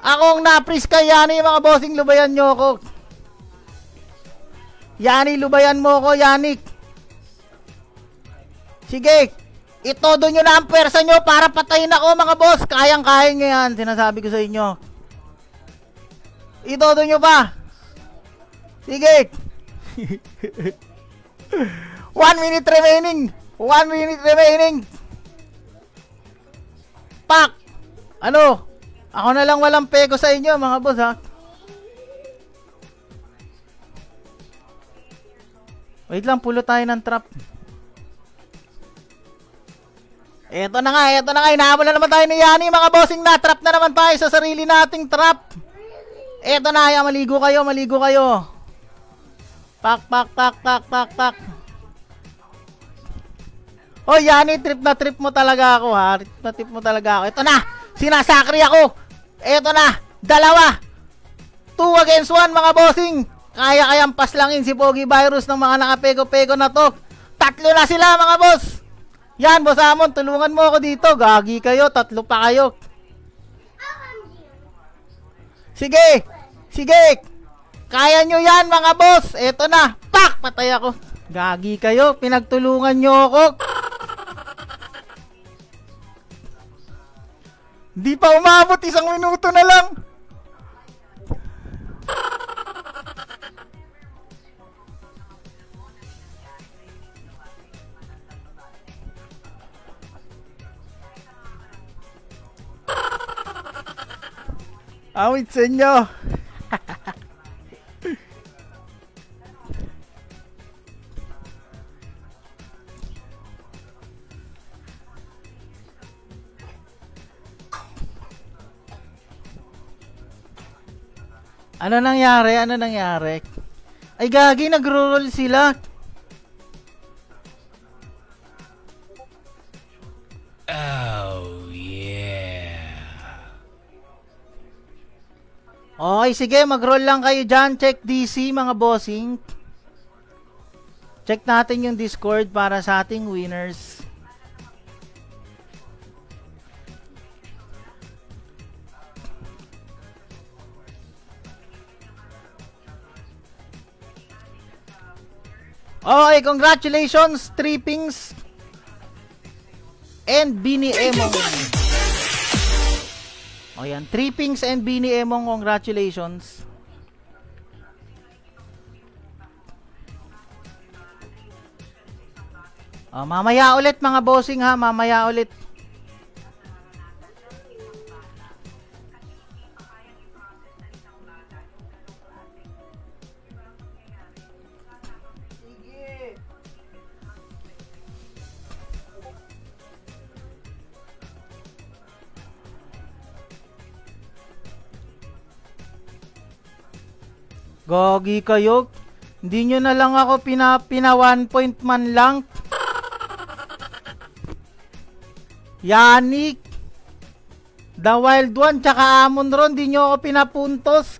Akong na-pris kay Yani, mga bossing. Lubayan nyo ako. Yani, lubayan mo ako, Yanik. Sige. Itodo nyo na ang pwersa nyo para patayin ako, mga boss. Kayang-kaya nyo yan. Sinasabi ko sa inyo. Itodo nyo pa. Sige. 1 minute remaining. 1 minute remaining. Pak. Ano? Ako na lang walang pego sa inyo, mga boss, ha? Wait lang, pulo tayo ng trap. Eto na nga, hinahabol na naman tayo ni Yani, mga bossing. Na trap na naman tayo sa sarili nating trap. Eto na, maligo kayo, maligo kayo. Pak, pak, pak, pak, pak, pak. Oh, Yani, trip na trip mo talaga ako, ha? Trip na trip mo talaga ako. Eto na, sinasakri ako. Eto na, dalawa. 2 against 1, mga bossing. Kaya-kayang paslangin si Pogi Virus ng mga nakapego-pego na to. 3 na sila, mga boss. Yan, Boss Amon, tulungan mo ako dito. Gagi kayo, 3 pa kayo. Sige, sige. Kaya nyo yan, mga boss. Eto na, pak, patay ako. Gagi kayo, pinagtulungan nyo ako. Di pa umabot, 1 minuto na lang. Awit sa inyo. Ano nangyari? Ano nangyari? Ay gagi, nagro-roll sila. Oh, yeah. Okay, sige, mag-roll lang kayo dyan. Check DC, mga bossing. Check natin yung Discord para sa ating winners. Okay, congratulations, Trippings and Bini Emong. O yan, Trippings and Bini Emong, congratulations. Mamaya ulit, mga bossing, ha, mamaya ulit. Gogi kayo. Hindi nyo na lang ako pina 1 point man lang. Yanik. The Wild One tsaka Amon Ron. Hindi nyo ako pinapuntos.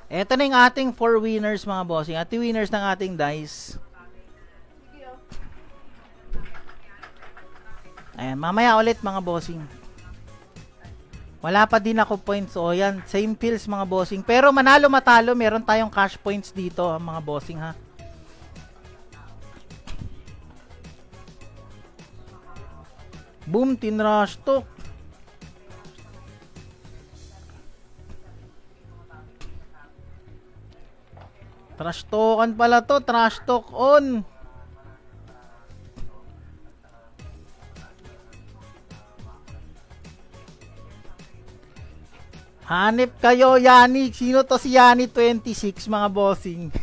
Ito na yung ating 4 winners, mga bossing. At yung winners ng ating dice. Ayan, mamaya ulit, mga bossing. Wala pa din ako points. O yan, same pills, mga bossing. Pero manalo matalo, meron tayong cash points dito, mga bossing, ha. Boom, tinrush to. Trash talkan pala to. Trash talk on. Hanip kayo, Yani. Sino to si Yani 26, mga bossing?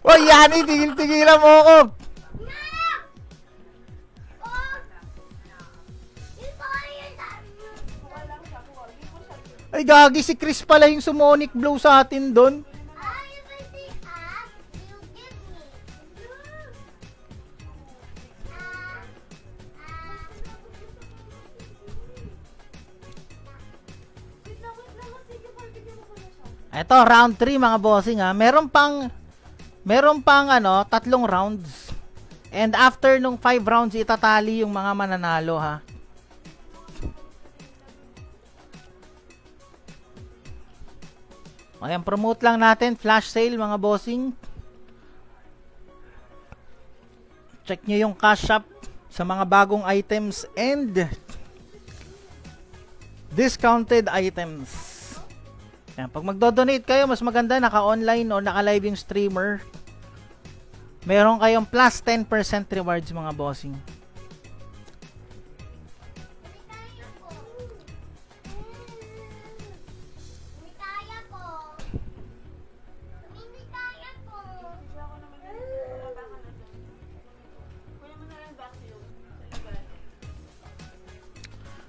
Oy, Yani, tigil-tigilan mo ko. Ay, gagi, si Chris pala yung sumonic blow sa atin doon. Ito, round 3 mga bossing ha. Meron pang ano, 3 rounds. And after nung 5 rounds, itatali yung mga mananalo ha. Ayan, promote lang natin. Flash sale mga bossing. Check nyo yung cash shop sa mga bagong items and discounted items. Yan, pag magdo-donate kayo, mas maganda naka-online o naka-live yung streamer. Meron kayong plus 10% rewards mga bossing.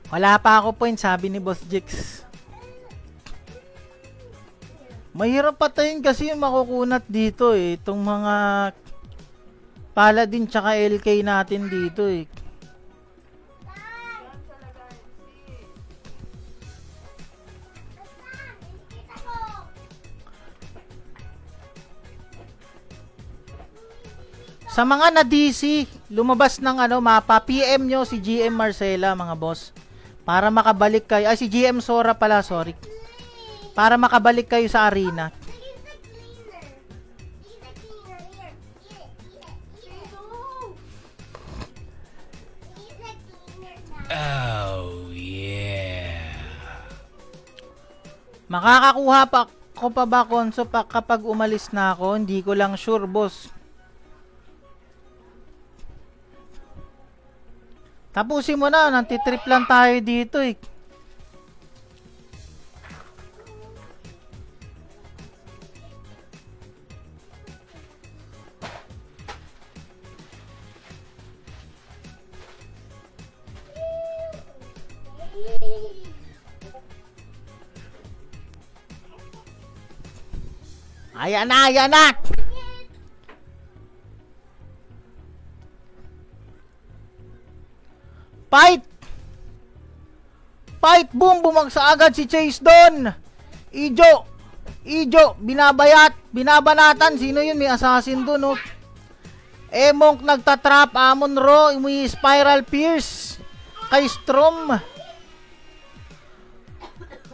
Wala pa ako point, sabi ni Boss Jix. Mahirap patayin kasi yung makukunat dito eh. Itong mga Paladin tsaka LK natin dito eh. Sa mga na DC, lumabas ng ano mapa, PM nyo si GM Marcela mga boss. Para makabalik kayo. Ay, si GM Sora pala, sorry. Para makabalik kayo sa arena. Oh, yeah. Makakakuha pa ko pa ba konso pa kapag umalis na ako? Hindi ko lang sure, boss. Tapusin mo na, nantitrip lang tayo dito eh. Ayan na, ayan na! Fight! Fight! Boom! Bumagsa agad si Chase doon! Ijo! Ijo! Binabanatan! Sino yun? May assassin doon, oh. Monk nagtatrap. Amon Ro. May Spiral Pierce. Kay Strom.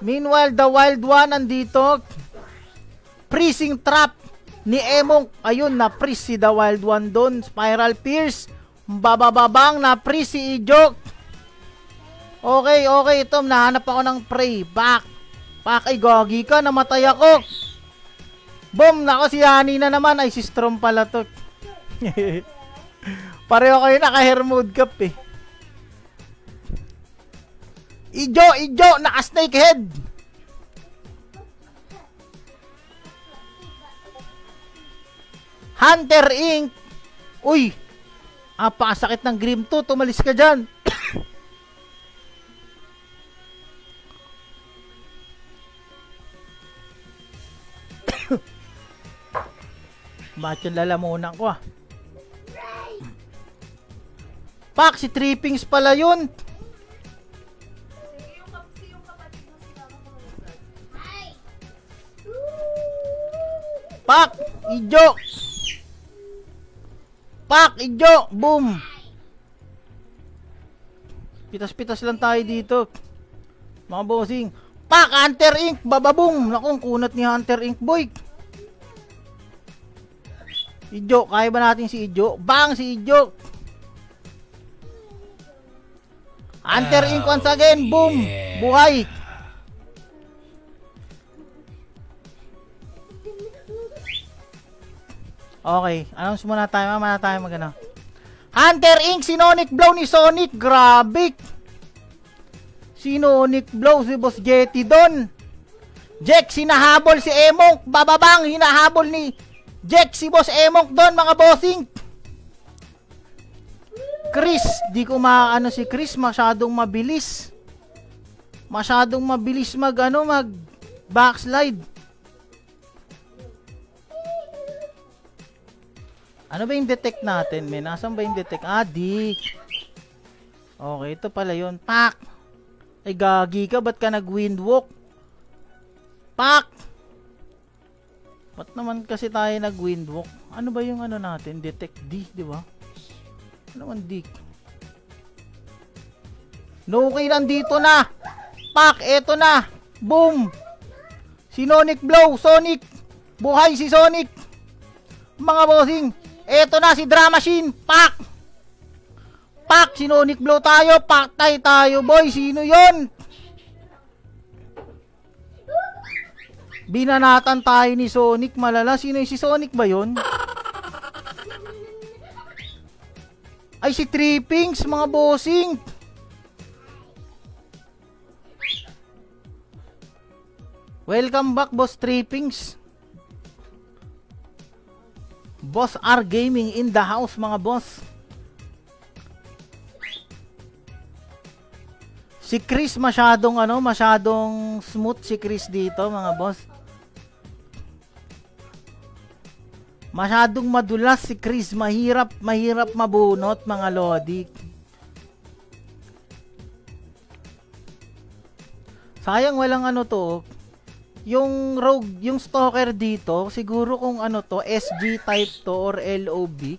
Meanwhile, the Wild One nandito. Freezing Trap ni Monk. Ayun, na-freeze si the Wild One doon. Spiral Pierce. Babababang na-freeze si Ijo. Okay, okay, Tom. Nahanap ako ng prey. Back. Ay, gogi ka. Namatay ako. Boom. Nako, si Yani na naman. Ay, si Strom pala to. Pareho kayo naka-hair mode cap eh. Ijo. Naka-snake head. Hunter Inc. Uy. Pakasakit ng Grim to. Tumalis ka dyan. Bakit yung lalamunan ko ah? Pak, si Trippings pala yun. Pak, Ijo. Pak, Ijo. Boom. Pitas-pitas lang tayo dito. Mga bossing. Pak, Hunter Inc. Bababoom. Nakong kunat ni Hunter Inc. boy. Ijo, kaya ba natin si Ijo? Bang, si Ijo. Hunter Inc. once again. Boom. Buhay. Okay, announce muna tayo. Mamaya tayo magano. Hunter Inc. Sinonic Blow ni Sonic. Grabe. Sinonic Blow si Boss Jetty doon. Jack, hinahabol si Emong. Bababang, hinahabol ni Jack si Boss Emong doon, mga bossing. Chris, di ko maano si Chris, masyadong mabilis. Masyadong mabilis mag backslide. Ano ba yung detect natin, men? Nasaan ba yung detect? Ah, Dick. Okay, ito pala yun. Pak! Ay, gagi ka. Ba't ka nag-windwalk? Pak! Ba't naman kasi tayo nag-windwalk? Ano ba yung ano natin? Detect D, di ba? Ano naman, Dick? No, okay, nandito na! Pak! Eto na! Boom! Sinonic Blow! Sonic! Buhay si Sonic! Mga bossing! Eto na si Drama Machine. Pak! Pak! Sinonic Blow tayo. Paktay tayo, boy. Sino yon? Binanatan tayo ni Sonic. Malala. Sino yung si Sonic ba yon? Ay, si Trippings, mga bossing. Welcome back, Boss Trippings. Boss R Gaming in the house, mga boss. Si Chris masyadong masyadong smooth si Chris dito, mga boss. Masyadong madulas si Chris, mahirap mabunot, mga lodi. Sayang walang to. Yung rogue, yung stalker dito, siguro kung to, SG type to or LOB.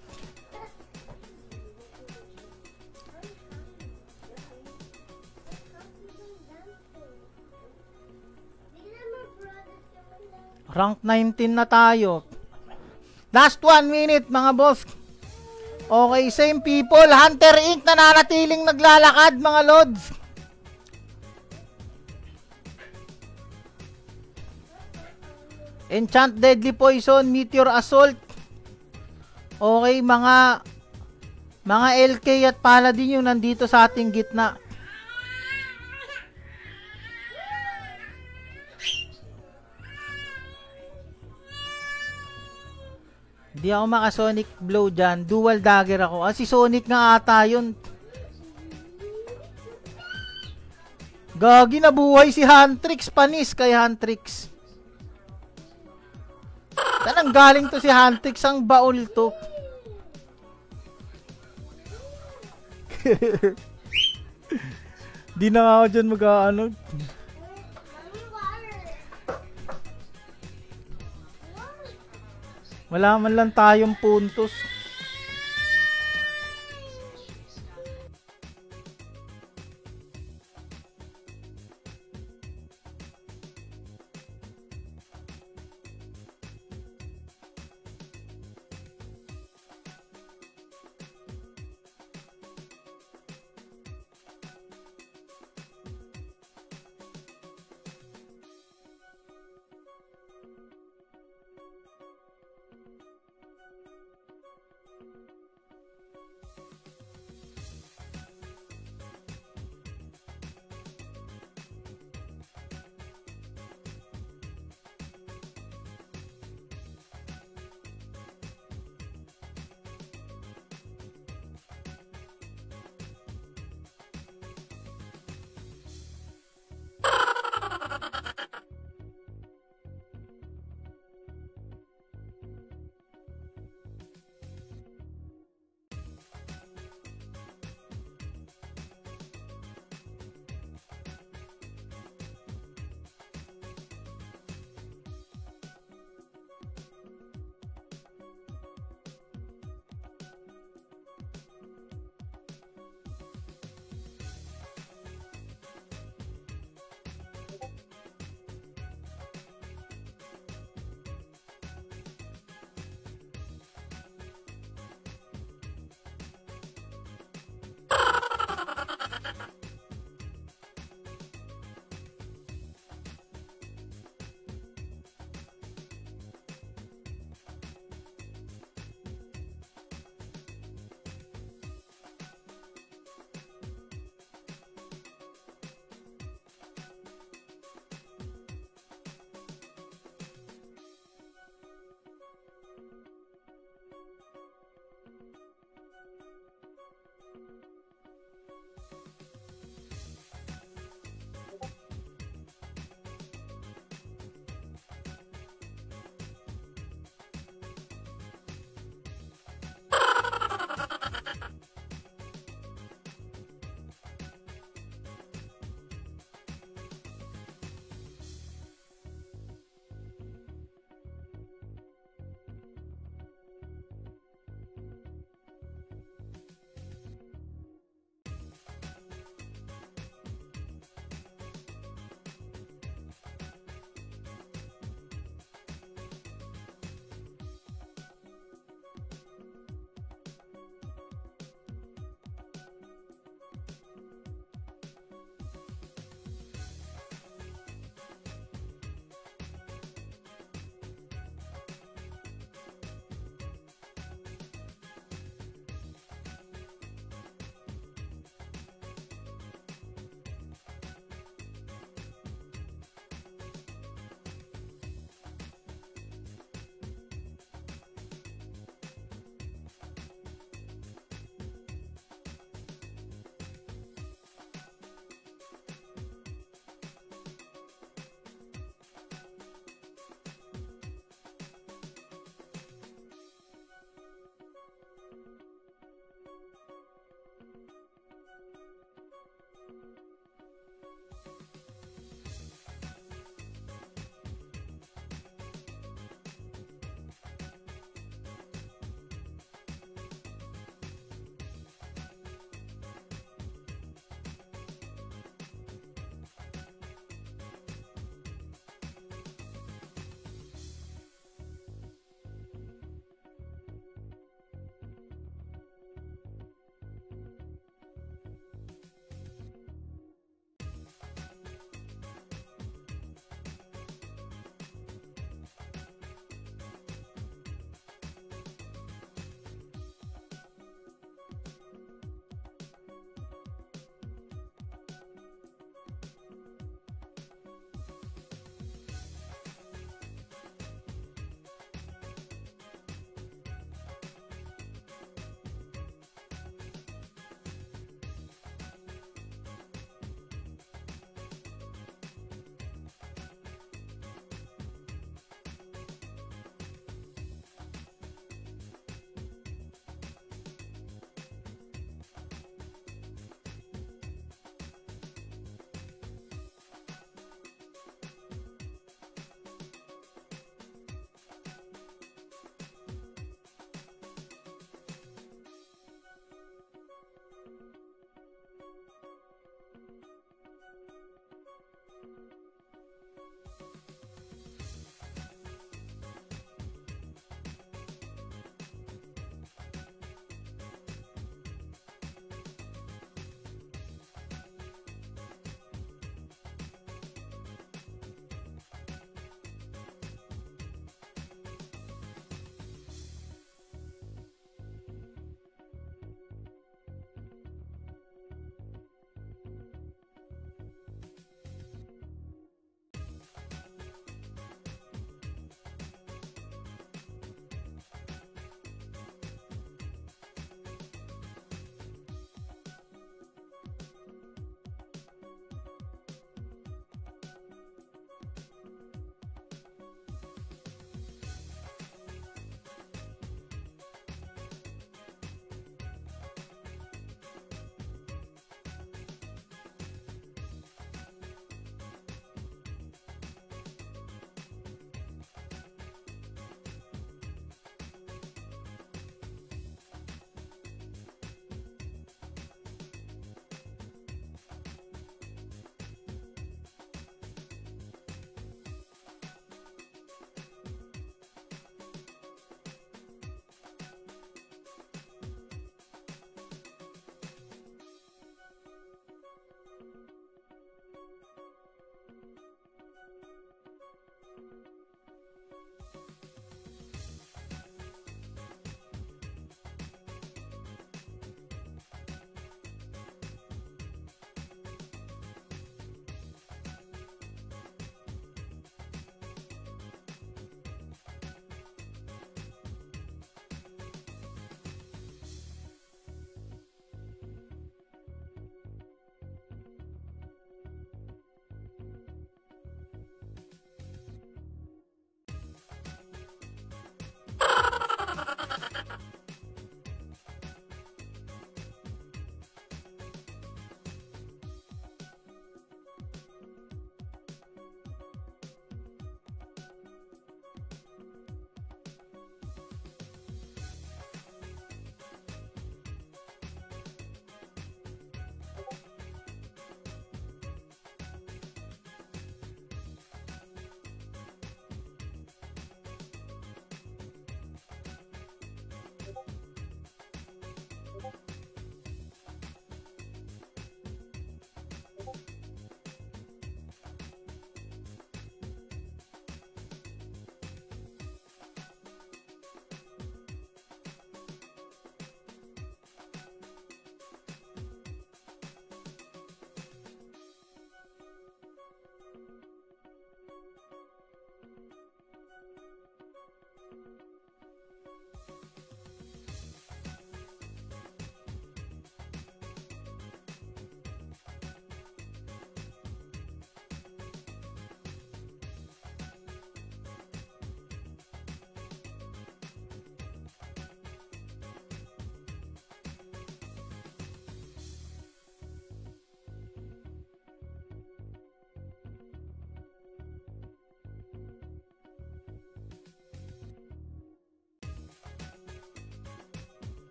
Rank 19 na tayo. Last 1 minute, mga boss. Okay, same people. Hunter Inc. nananatiling naglalakad, mga lods. Enchant Deadly Poison, Meteor Assault. Okay, mga LK at Paladin yung nandito sa ating gitna. Hindi ako maka-Sonic Blow dyan. Dual dagger ako. Ah, si Sonic nga ata yun. Gagi, nabuhay si Huntrix. Panis kay Huntrix. Saan galing to si Huntrix? Ang baol to. Di na ako dyan mag-ano. Wala man lang tayong puntos.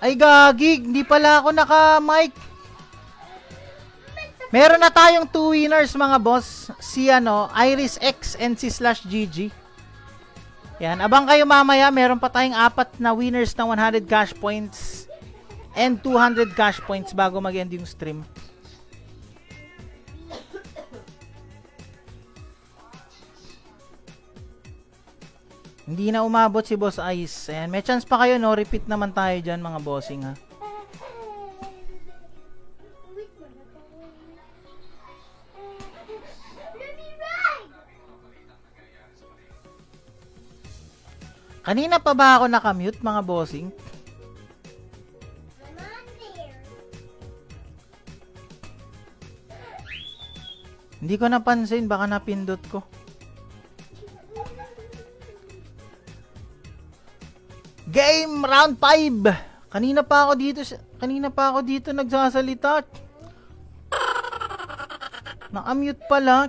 Ay gagig, hindi pala ako naka-mic. Meron na tayong 2 winners mga boss. Si Iris X and si /GG. Yan, abang kayo mamaya. Meron pa tayong 4 na winners na 100 cash points and 200 cash points bago mag-end yung stream. Hindi na umabot si Boss Ice. Ayan, may chance pa kayo, no? Repeat naman tayo dyan, mga bossing, ha? Kanina pa ba ako nakamute, mga bossing? Hindi ko napansin, baka napindot ko. Game round 5. Kanina pa ako dito nagsasalita. Na-mute pala.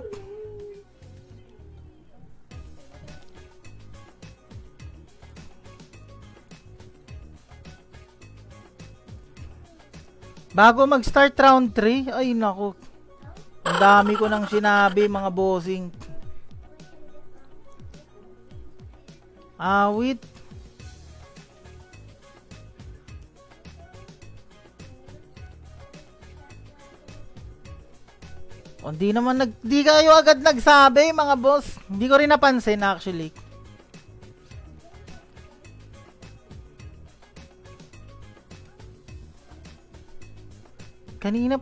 Bago mag-start round 3, ay nako. Ang dami ko nang sinabi, mga bossing. Wait. Di kayo agad nagsabi, mga boss. Hindi ko rin napansin actually. Kanina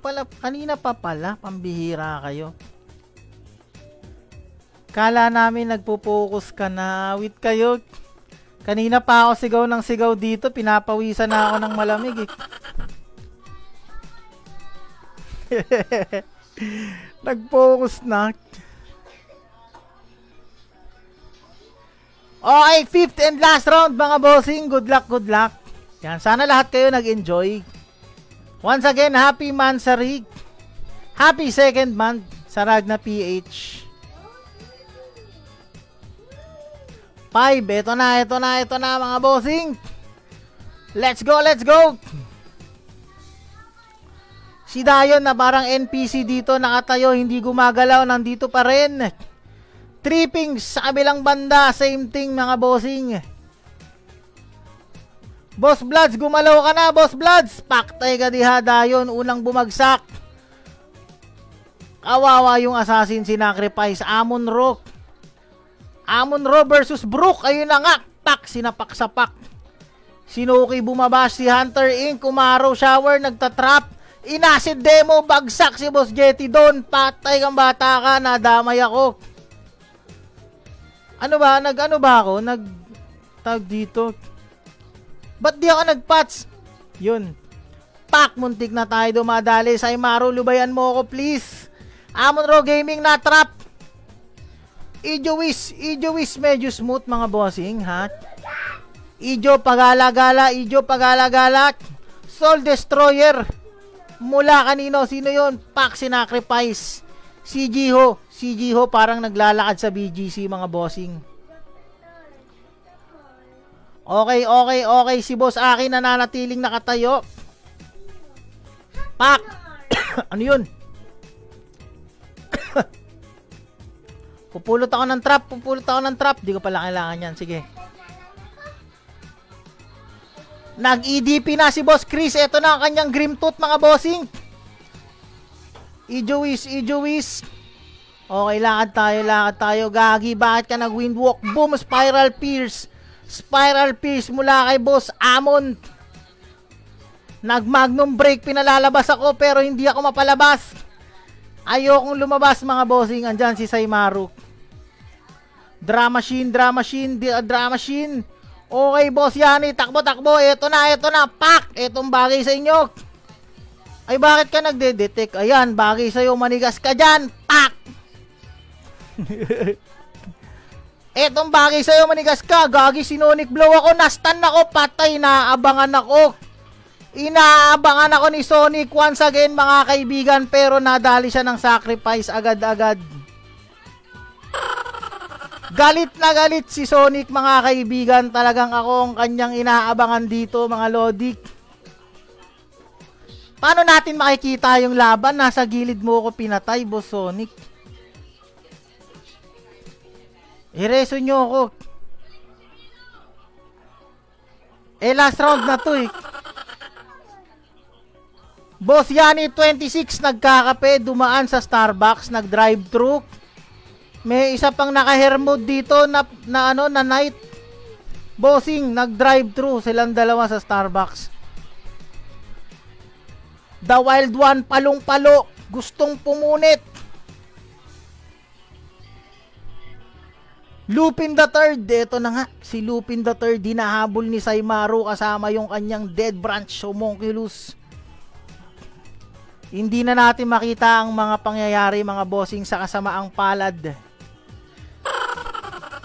pa pala, pambihira kayo. Kala namin nagpo-focus ka na. Wait kayo. Kanina pa ako sigaw ng sigaw dito, pinapawisan na ako ng malamig eh. Nag-focus na. Okay, 5th and last round mga bossing. Good luck, good luck. Yan, sana lahat kayo nag-enjoy. Once again, happy Mansari. Happy second month sa Ragna PH. 5, ito na mga bossing. Let's go, let's go. Si Dayon na parang NPC dito, nakatayo, hindi gumagalaw, nandito pa rin. Tripping sa kabilang banda, same thing mga bossing. Boss Bloods, gumalaw ka na, Boss Bloods. Paktay ka diha, Dayon, unang bumagsak. Kawawa yung assassin sinacrifice. Amon Ro versus Brook, ayun na nga. Pak, sinapak sa pak. Sinuki bumabash si Hunter Inc. Umaro shower, nagtatrap. Inasid demo, bagsak si Boss Jetty doon. Patay kang bata ka, nadamay ako. Ano ba ako? Tag dito. Ba't di ako nagpatch? Yun. Pak, muntik na tayo dumadali. Sa Imaro, lubayan mo ako please. Amon Ro Gaming na trap. Ijo Wiz, medyo smooth mga bossing, ha? Ijo pagala-gala. Soul Destroyer. Mula kanino? Sino yon? Pak, sinacrifice. Si Jiho parang naglalakad sa BGC mga bossing. Okay. Si Boss Aki nananatiling nakatayo. Pak! Ano yun? Pupulot ako ng trap. Di ko pala kailangan yan. Sige. Nag-EDP na si Boss Chris. Ito na ang kanyang Grim Tooth mga bossing. Ijo Wiz. Okay, lakad tayo. Gagi, bakit ka nag-windwalk? Boom, Spiral Pierce mula kay Boss Amon. Nag-magnum break, pinalalabas ako pero hindi ako mapalabas. Ayokong lumabas mga bossing. Andyan si Saimaru. Drama machine. Okay, Boss Yani, takbo. Ito na. Pak! Itong bagay sa inyo. Ay, bakit ka nagde-detect? Ayan, bagay sa'yo, manigas ka dyan. Pak! Etong bagay sa'yo, manigas ka. Gagi, sinonic blow ako. Nastan ako, patay. Inaabangan ako ni Sonic once again, mga kaibigan. Pero nadali siya ng sacrifice agad-agad. Galit na galit si Sonic, mga kaibigan. Talagang ako ang kanyang inaabangan dito, mga Lodik. Paano natin makikita yung laban? Nasa gilid mo ako pinatay, Boss Sonic. Ireso nyo ako. Last round na to eh. Boss Yani 26 nagkakape, dumaan sa Starbucks, nag-drive-thru. May isa pang naka-hair-mode dito na night. Bossing, nag-drive-thru silang dalawa sa Starbucks. The Wild One, palong-palo, gustong pumunit. Lupin the Third, eto na nga, si Lupin the Third, dinahabol ni Saimaru kasama yung kanyang Dead Branch Homunculus. Hindi na natin makita ang mga pangyayari, mga bossing, sa kasamaang palad.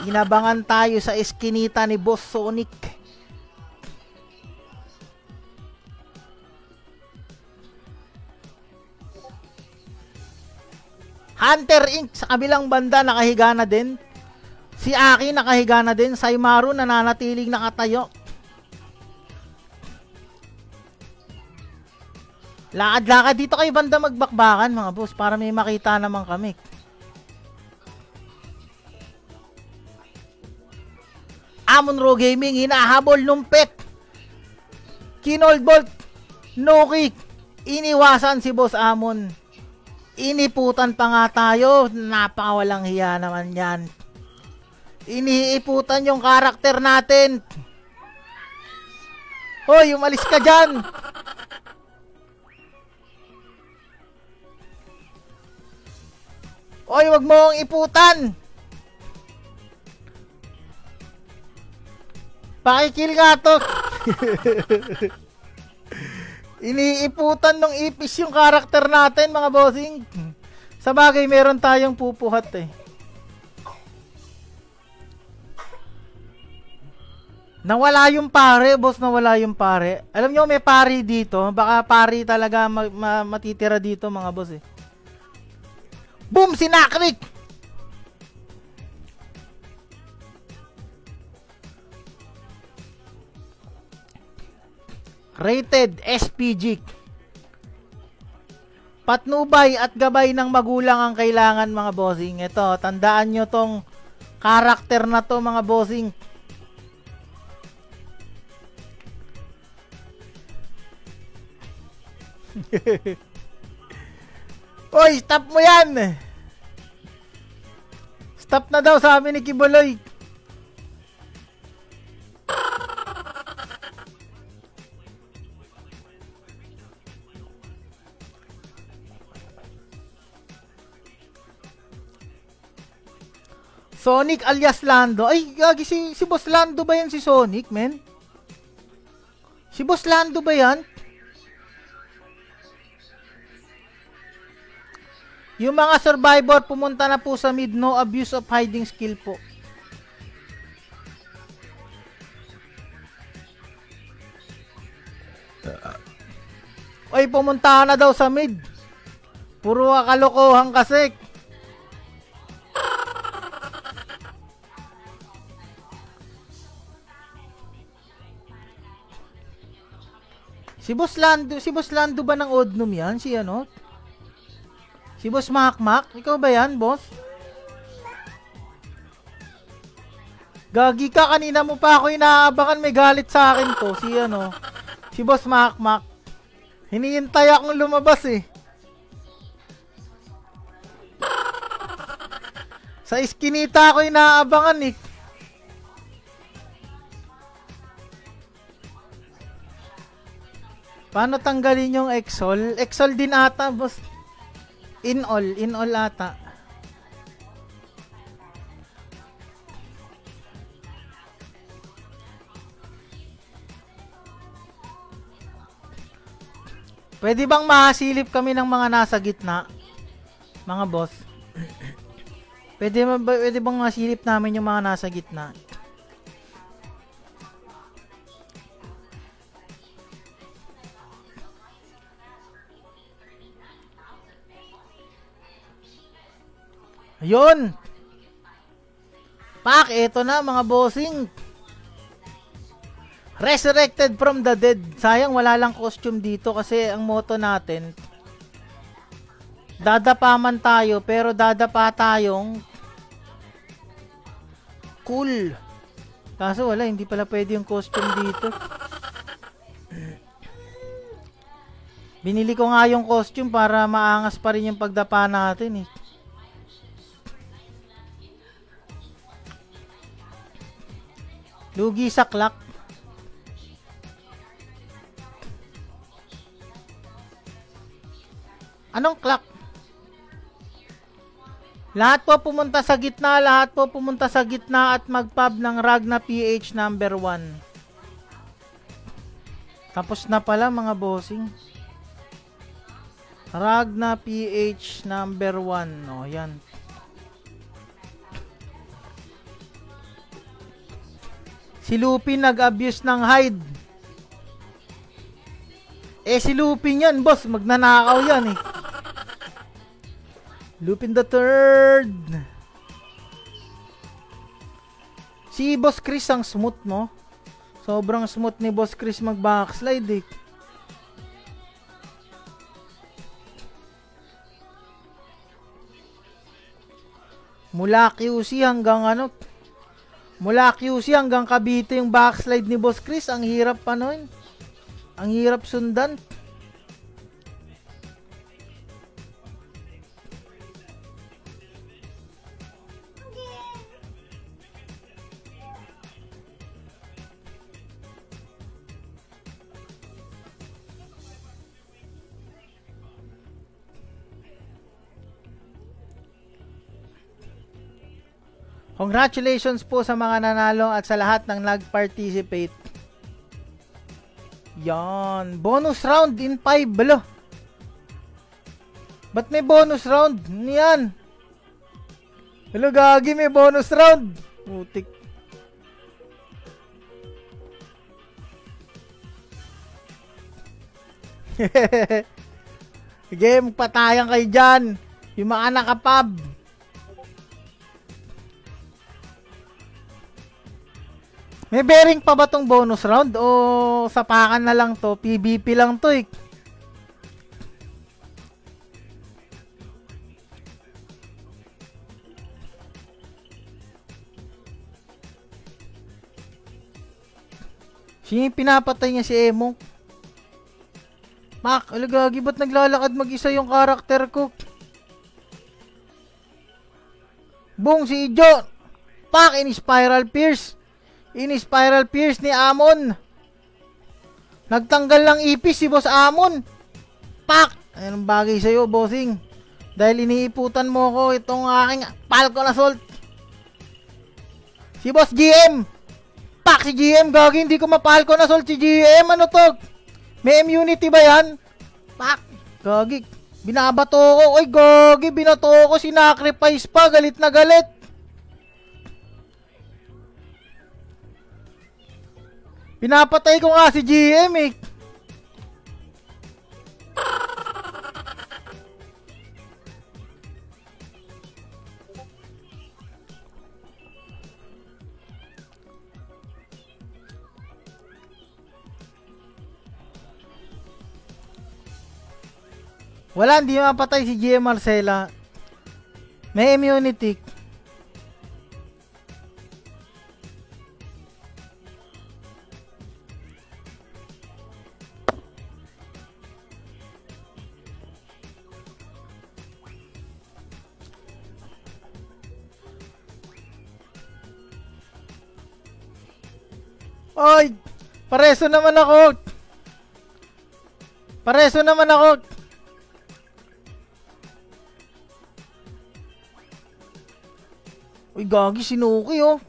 Inabangan tayo sa eskinita ni Boss Sonic. Hunter Inc. sa kabilang banda nakahiga na din. Si Aki nakahiga na din. Saimaru nananatiling nakatayo. Lakad-lakad dito kayo banda magbakbakan mga boss para may makita naman kami. Amon Ro Gaming hinahabol numpet. Kinold Bolt no kick. Iniwasan si Boss Amon. Iniputan pa nga tayo. Napakawalang hiya naman yan. Iniiputan yung karakter natin. Hoy, umalis ka dyan. Hoy, wag mo akong iputan. Pakikil nga to. Iniiputan ng ipis yung karakter natin, mga bossing. Sa bagay, meron tayong pupuhat eh. Nawala yung pare, boss, nawala yung pare. Alam nyo, may pari dito. Baka pari talaga matitira dito, mga boss eh. Boom! Sinakrik! Rated SPG. Patnubay at gabay ng magulang ang kailangan, mga bossing. Ito, tandaan nyo tong karakter na to, mga bossing. Oy, stop mo yan! Stop na daw, sabi ni Kibuloy. Sonic alias Lando. Ay, gagi, si Boss Lando ba yan si Sonic, men? Si Boss Lando ba yan? Yung mga survivor, pumunta na po sa mid. No abuse of hiding skill po. Oy, pumunta na daw sa mid. Puro kalokohan kasi. Si Boss Lando ba ng Odnum yan? Si ano? Si Boss Makmak? Ikaw ba yan, boss? Gagi ka, kanina mo pa ako inaabangan, may galit sa akin to. Si ano? Si Boss Makmak. Hinihintay akong lumabas eh. Sa iskinita ako inaabangan eh. Paano tanggalin yung Exol? Exol din ata, boss. In all ata. Pwede bang mahasilip kami ng mga nasa gitna? Mga boss. Pwede bang masilip namin yung mga nasa gitna? Ayun! Pak, eto na mga bossing. Resurrected from the Dead. Sayang wala lang costume dito kasi ang motto natin, dadapa man tayo pero dadapa tayong cool. Kaso wala, hindi pala pwede yung costume dito. Binili ko nga yung costume para maangas pa rin yung pagdapa natin eh. Lugi sa clock. Anong clock? Lahat po pumunta sa gitna, at magpub ng Ragna PH number 1. Tapos na pala mga bossing. Ragna PH number 1. O, yan. Si Lupin nag-abuse ng hide. Si Lupin yan, boss. Magnanakaw yan eh. Lupin the Third. Si Boss Chris ang smooth, no? Sobrang smooth ni Boss Chris mag-backslide eh. Mula QC hanggang Cavite yung backslide ni Boss Chris. Ang hirap pa nun. Ang hirap sundan. Congratulations po sa mga nanalo at sa lahat ng nag-participate. Yan. Bonus round in 5. Balo. Ba't may bonus round? Yan. Hello, gagi. May bonus round. Putik. Sige, magpatayan kayo dyan. Yung mga nakapab. May bearing pa ba tong bonus round o sapakan na lang to? PvP lang to eh. Sino yung pinapatay niya si Emong? Mak, alagagi, ba't naglalakad mag-isa yung karakter ko? Bong, si Ijo! Pak, in-spiral pierce! In-spiral pierce ni Amon. Nagtanggal ng ipis si Boss Amon. Pak! Anong bagay sa'yo, bossing? Dahil iniiputan mo ko itong aking Falcon Assault. Si Boss GM. Pak, si GM. Gagi, hindi ko ma-Falcon Assault si GM. Ano to? May immunity ba yan? Pak! Gagi. Binabato ko. Oy, gagi. Binato ko. Sinacrifice pa. Galit na galit. Pinapatay ko nga si GM eh. Wala, hindi mapatay si GM Marcela. May immunity. Oy! Pareso naman ako! Pareso naman ako! Uy, gagi, sinuki oh!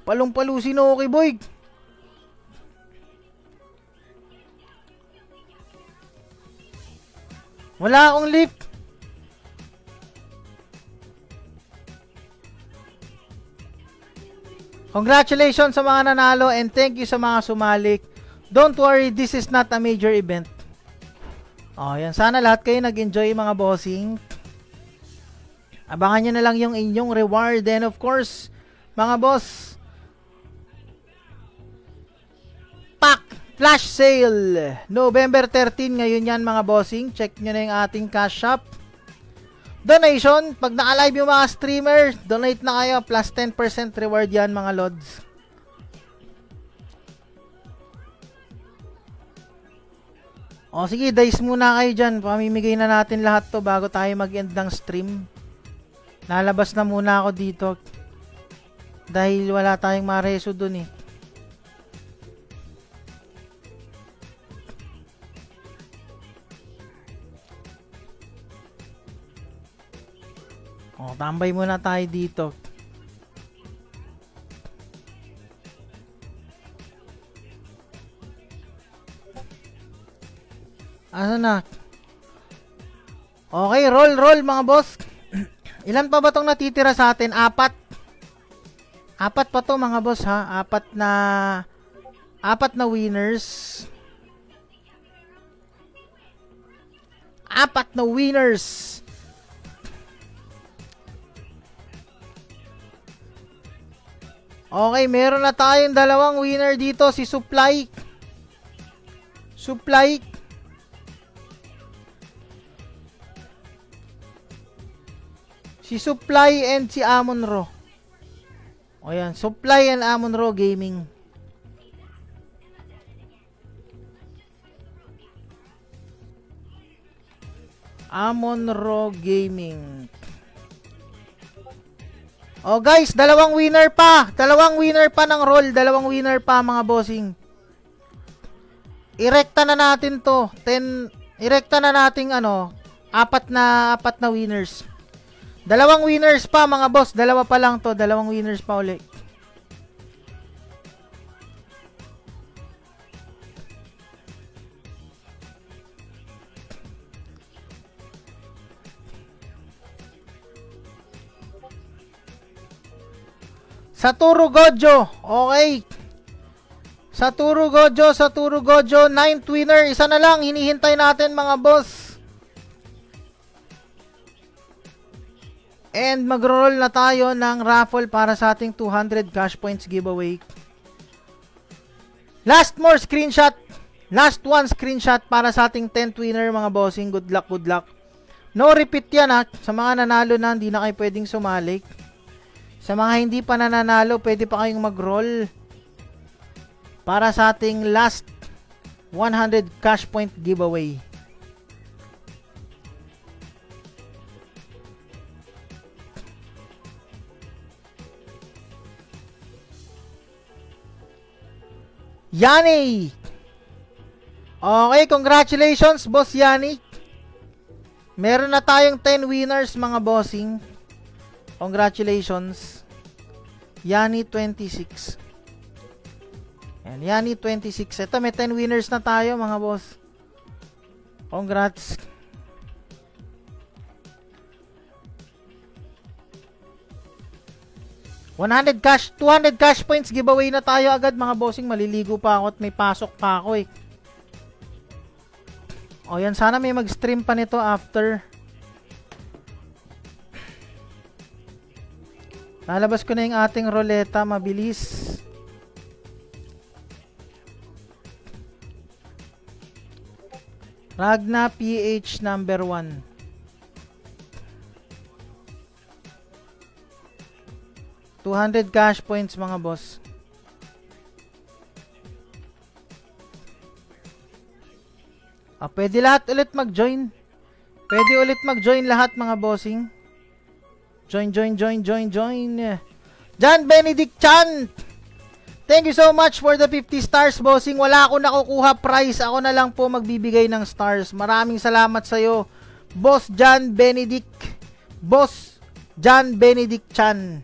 Palong-palo sinuki, boy! Wala akong lift! Congratulations sa mga nanalo and thank you sa mga sumalik. Don't worry, this is not a major event. Oh, yan. Sana lahat kayo nag-enjoy mga bossing. Abangan nyo na lang yung inyong reward. And of course, mga boss, Flash sale. November 13 ngayon yan mga bossing. Check nyo na yung ating cash shop. Donation. Pag naka-live yung mga streamer, donate na kayo. Plus 10% reward yan mga lods. O sige, dice muna kayo dyan. Pamimigay na natin lahat to bago tayo mag-end ng stream. Lalabas na muna ako dito. Dahil wala tayong mareso dun eh. O, tambay muna tayo dito. Ano na? Okay, roll mga boss. Ilan pa ba tong natitira sa atin? 4. 4 pa to mga boss ha. 4 na winners. 4 na winners. Okay, meron na tayong 2 winner dito. Si Supply. Si Supply and si Amon-Ra. O yan, Supply and Amon-Ra Gaming. Amon-Ra Gaming. O guys, 2 winner pa. 2 winner pa ng roll. 2 winner pa mga bossing. Irekta na natin to. Irekta na natin 4 na winners. 2 winners pa mga boss. 2 pa lang to. 2 winners pa ulit. Satoru Gojo. Okay. Satoru Gojo. 9th winner. Isa na lang. Hinihintay natin mga boss. And mag-roll na tayo ng raffle para sa ating 200 cash points giveaway. Last more screenshot. Last one screenshot para sa ating 10th winner mga bossing. Good luck. No repeat yan ha. Sa mga nanalo na, hindi na kayo pwedeng sumalik. Sa mga hindi pa nananalo, pwede pa kayong mag-roll para sa ating last 100 cash point giveaway. Yani! Okay, congratulations, Boss Yani. Meron na tayong 10 winners, mga bossing. Congratulations. Yani 26. And Yani 26. Ito, may 10 winners na tayo, mga boss. Congrats. $200 cash points giveaway na tayo agad, mga bossing. Maliligo pa ako at may pasok pa ako eh. O yan, sana may mag-stream pa nito after. Lalabas ko na yung ating roleta, mabilis. Ragna PH number 1. $200 cash points, mga boss. Pwede lahat ulit mag-join. Pwede ulit mag-join lahat, mga bossing. Join. John Benedict Chan. Thank you so much for the 50 stars, bossing. Wala ako nakukuha prize. Ako na lang po magbibigay ng stars. Maraming salamat sa'yo, Boss John Benedict. Boss John Benedict Chan.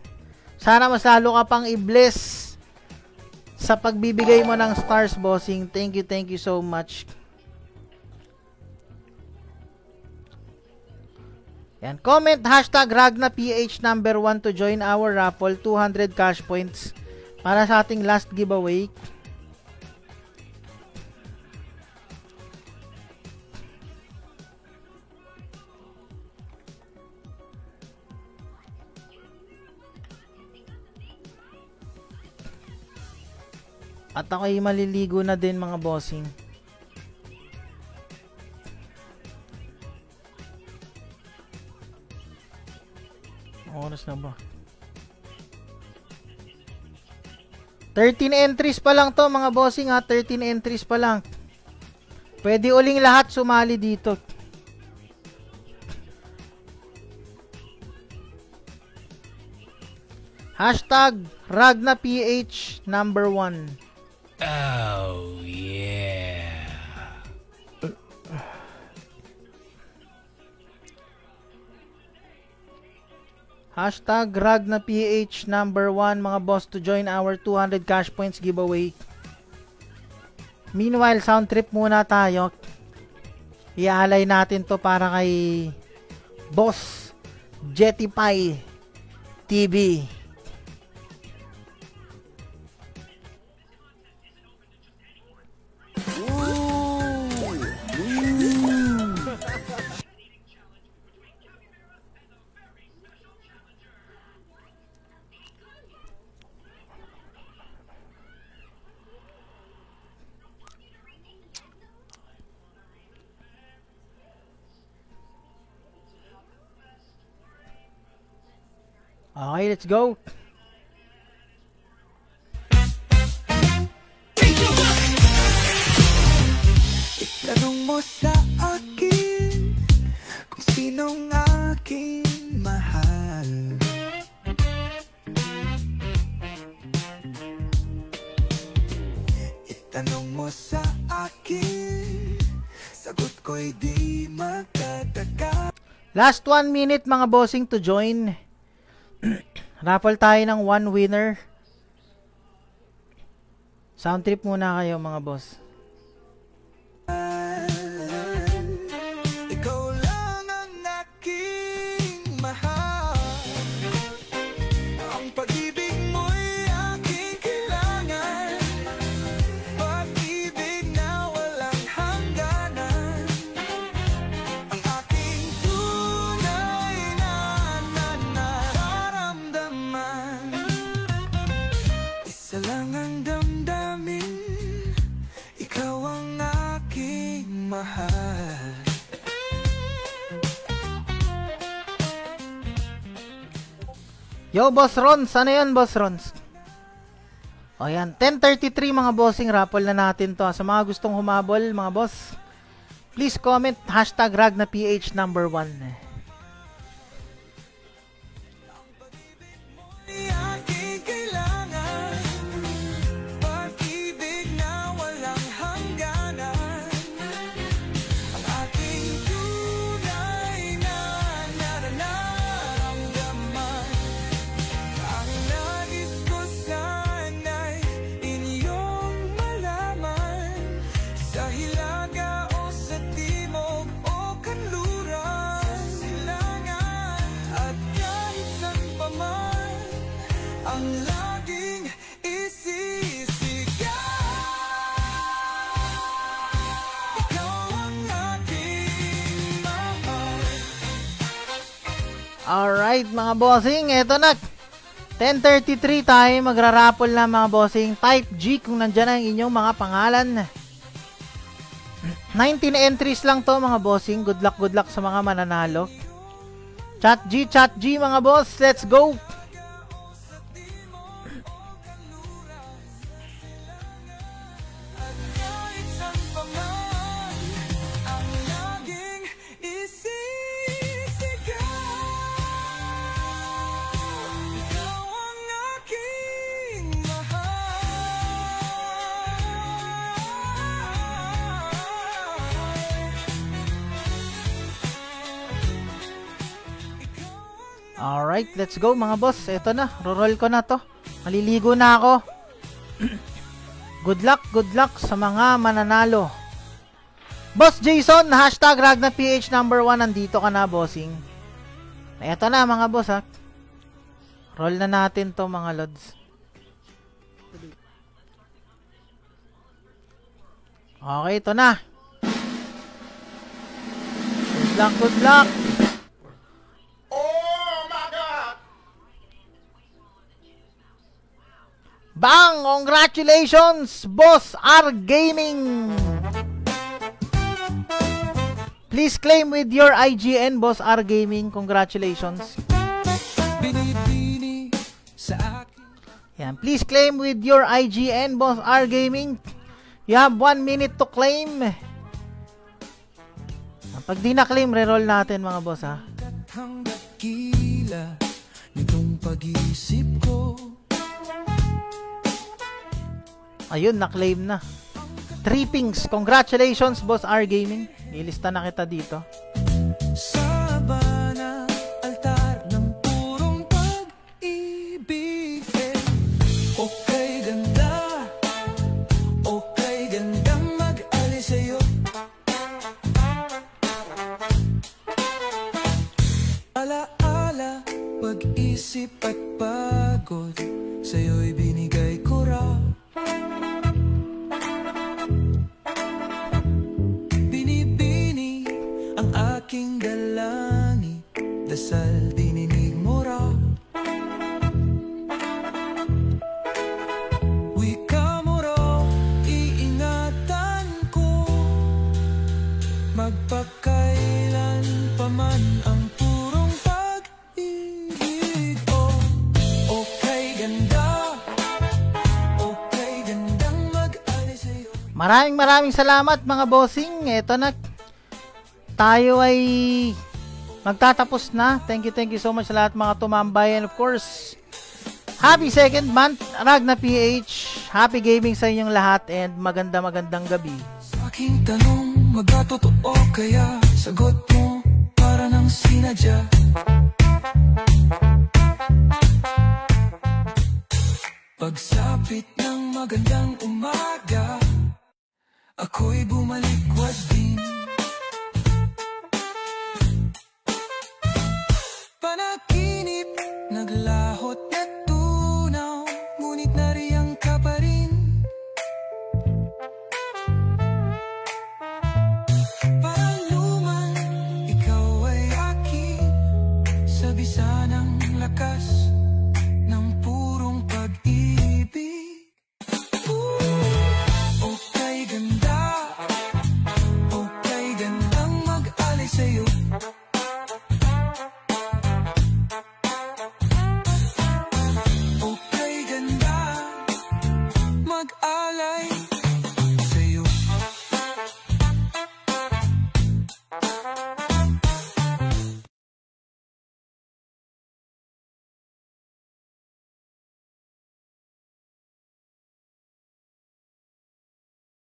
Sana mas lalo ka pang i-bless sa pagbibigay mo ng stars, bossing. Thank you so much. Yan. Comment #RagnaPH number 1 to join our raffle. 200 cash points para sa ating last giveaway. At ako'y maliligo na din mga bossing. Oras na ba? 13 entries pa lang to mga bossing ha. 13 entries pa lang. Pwede uling lahat sumali dito. Hashtag RagnaPH number 1. Oh, yeah. Hashtag RagnaPH number 1 mga boss to join our 200 cash points giveaway. Meanwhile, sound trip muna tayo. Iaalay natin to para kay Boss Jettify TV. Okay, let's go. Itanong mo sa akin kung sinong aking mahal. Itanong mo sa akin, sagot ko'y di magtataka. Last 1 minute mga bossing to join. Raffle tayo ng 1 winner. Sound trip muna kayo mga boss. Ikaw lang ang aking mahal. Ang pag-ibig mo'y aking kailangan. Pag-ibig na walang hangganan. Ang aking tunay na nararamdaman. Isa lang ang damdamin, ikaw ang aking mahal. Yo, Boss Rons. Ano yan, Boss Rons? O yan, 10:33 mga bossing. Raffle na natin to. Sa mga gustong humabol, mga boss, please comment hashtag RagnaPH number 1. Aking kailangan. Pag-ibig na walang hangganan. Ang aking tunay na nararamdaman. Ang nais ko sana'y inyong malaman. Sa hilaga o sa timog o kanluran, silangan at kahit saan pa man, ang laging isisigaw. Ikaw ang aking mahal. Alright mga bossing, eto na. 10:33 tayo, magra-raffle na mga bossing. Type G kung nandyan ang inyong mga pangalan. 19 entries lang to mga bossing. Good luck sa mga mananalo. Chat G mga boss, let's go. At kahit saan pa man, ang laging isisigaw. Ikaw ang aking Alright, let's go mga boss. Eto na, roll ko na to. Maliligo na ako. Good luck sa mga mananalo. Boss Jason, hashtag RagnaPH number 1. Nandito ka na, bossing. Eto na mga boss ha. Roll na natin to mga lods. Okay, ito na. Good luck. Oh my God! Bang! Congratulations, Boss R Gaming! Please claim with your IGN, Boss R Gaming. Congratulations. Binibini sa akin. Yan. Please claim with your IGN, Boss R Gaming. You have 1 minute to claim. Pag di na-claim, reroll natin mga boss ha. Hanggat kila nitong pag-iisip ko. Ayun, na-claim na. 3 pings. Congratulations, Boss R Gaming. Nilista na kita dito. Sabana, altar ng purong pag-ibig. Okay ganda, okay gandang mag-alis sa'yo. Alaala, pag-isip at pagod, sa'yo'y binigay ko raw. Binibini ang aking dalangin, dasal dininig mo raw. Wika mo raw, iingatan ko, magpakailan pa man ang purong pag-ibig ko. Okay ganda, okay gandang mag-alis sa'yo. Maraming salamat mga bossing. Eto na. Tayo ay magtatapos na. Thank you so much sa lahat mga tumambay. And of course, happy second month, Ragna PH. Happy gaming sa inyong lahat and magandang gabi. Sa aking tanong, magkatotoo kaya sagot mo para ng sinadya. Pagsapit ng magandang umaga, ako'y bumalik, was di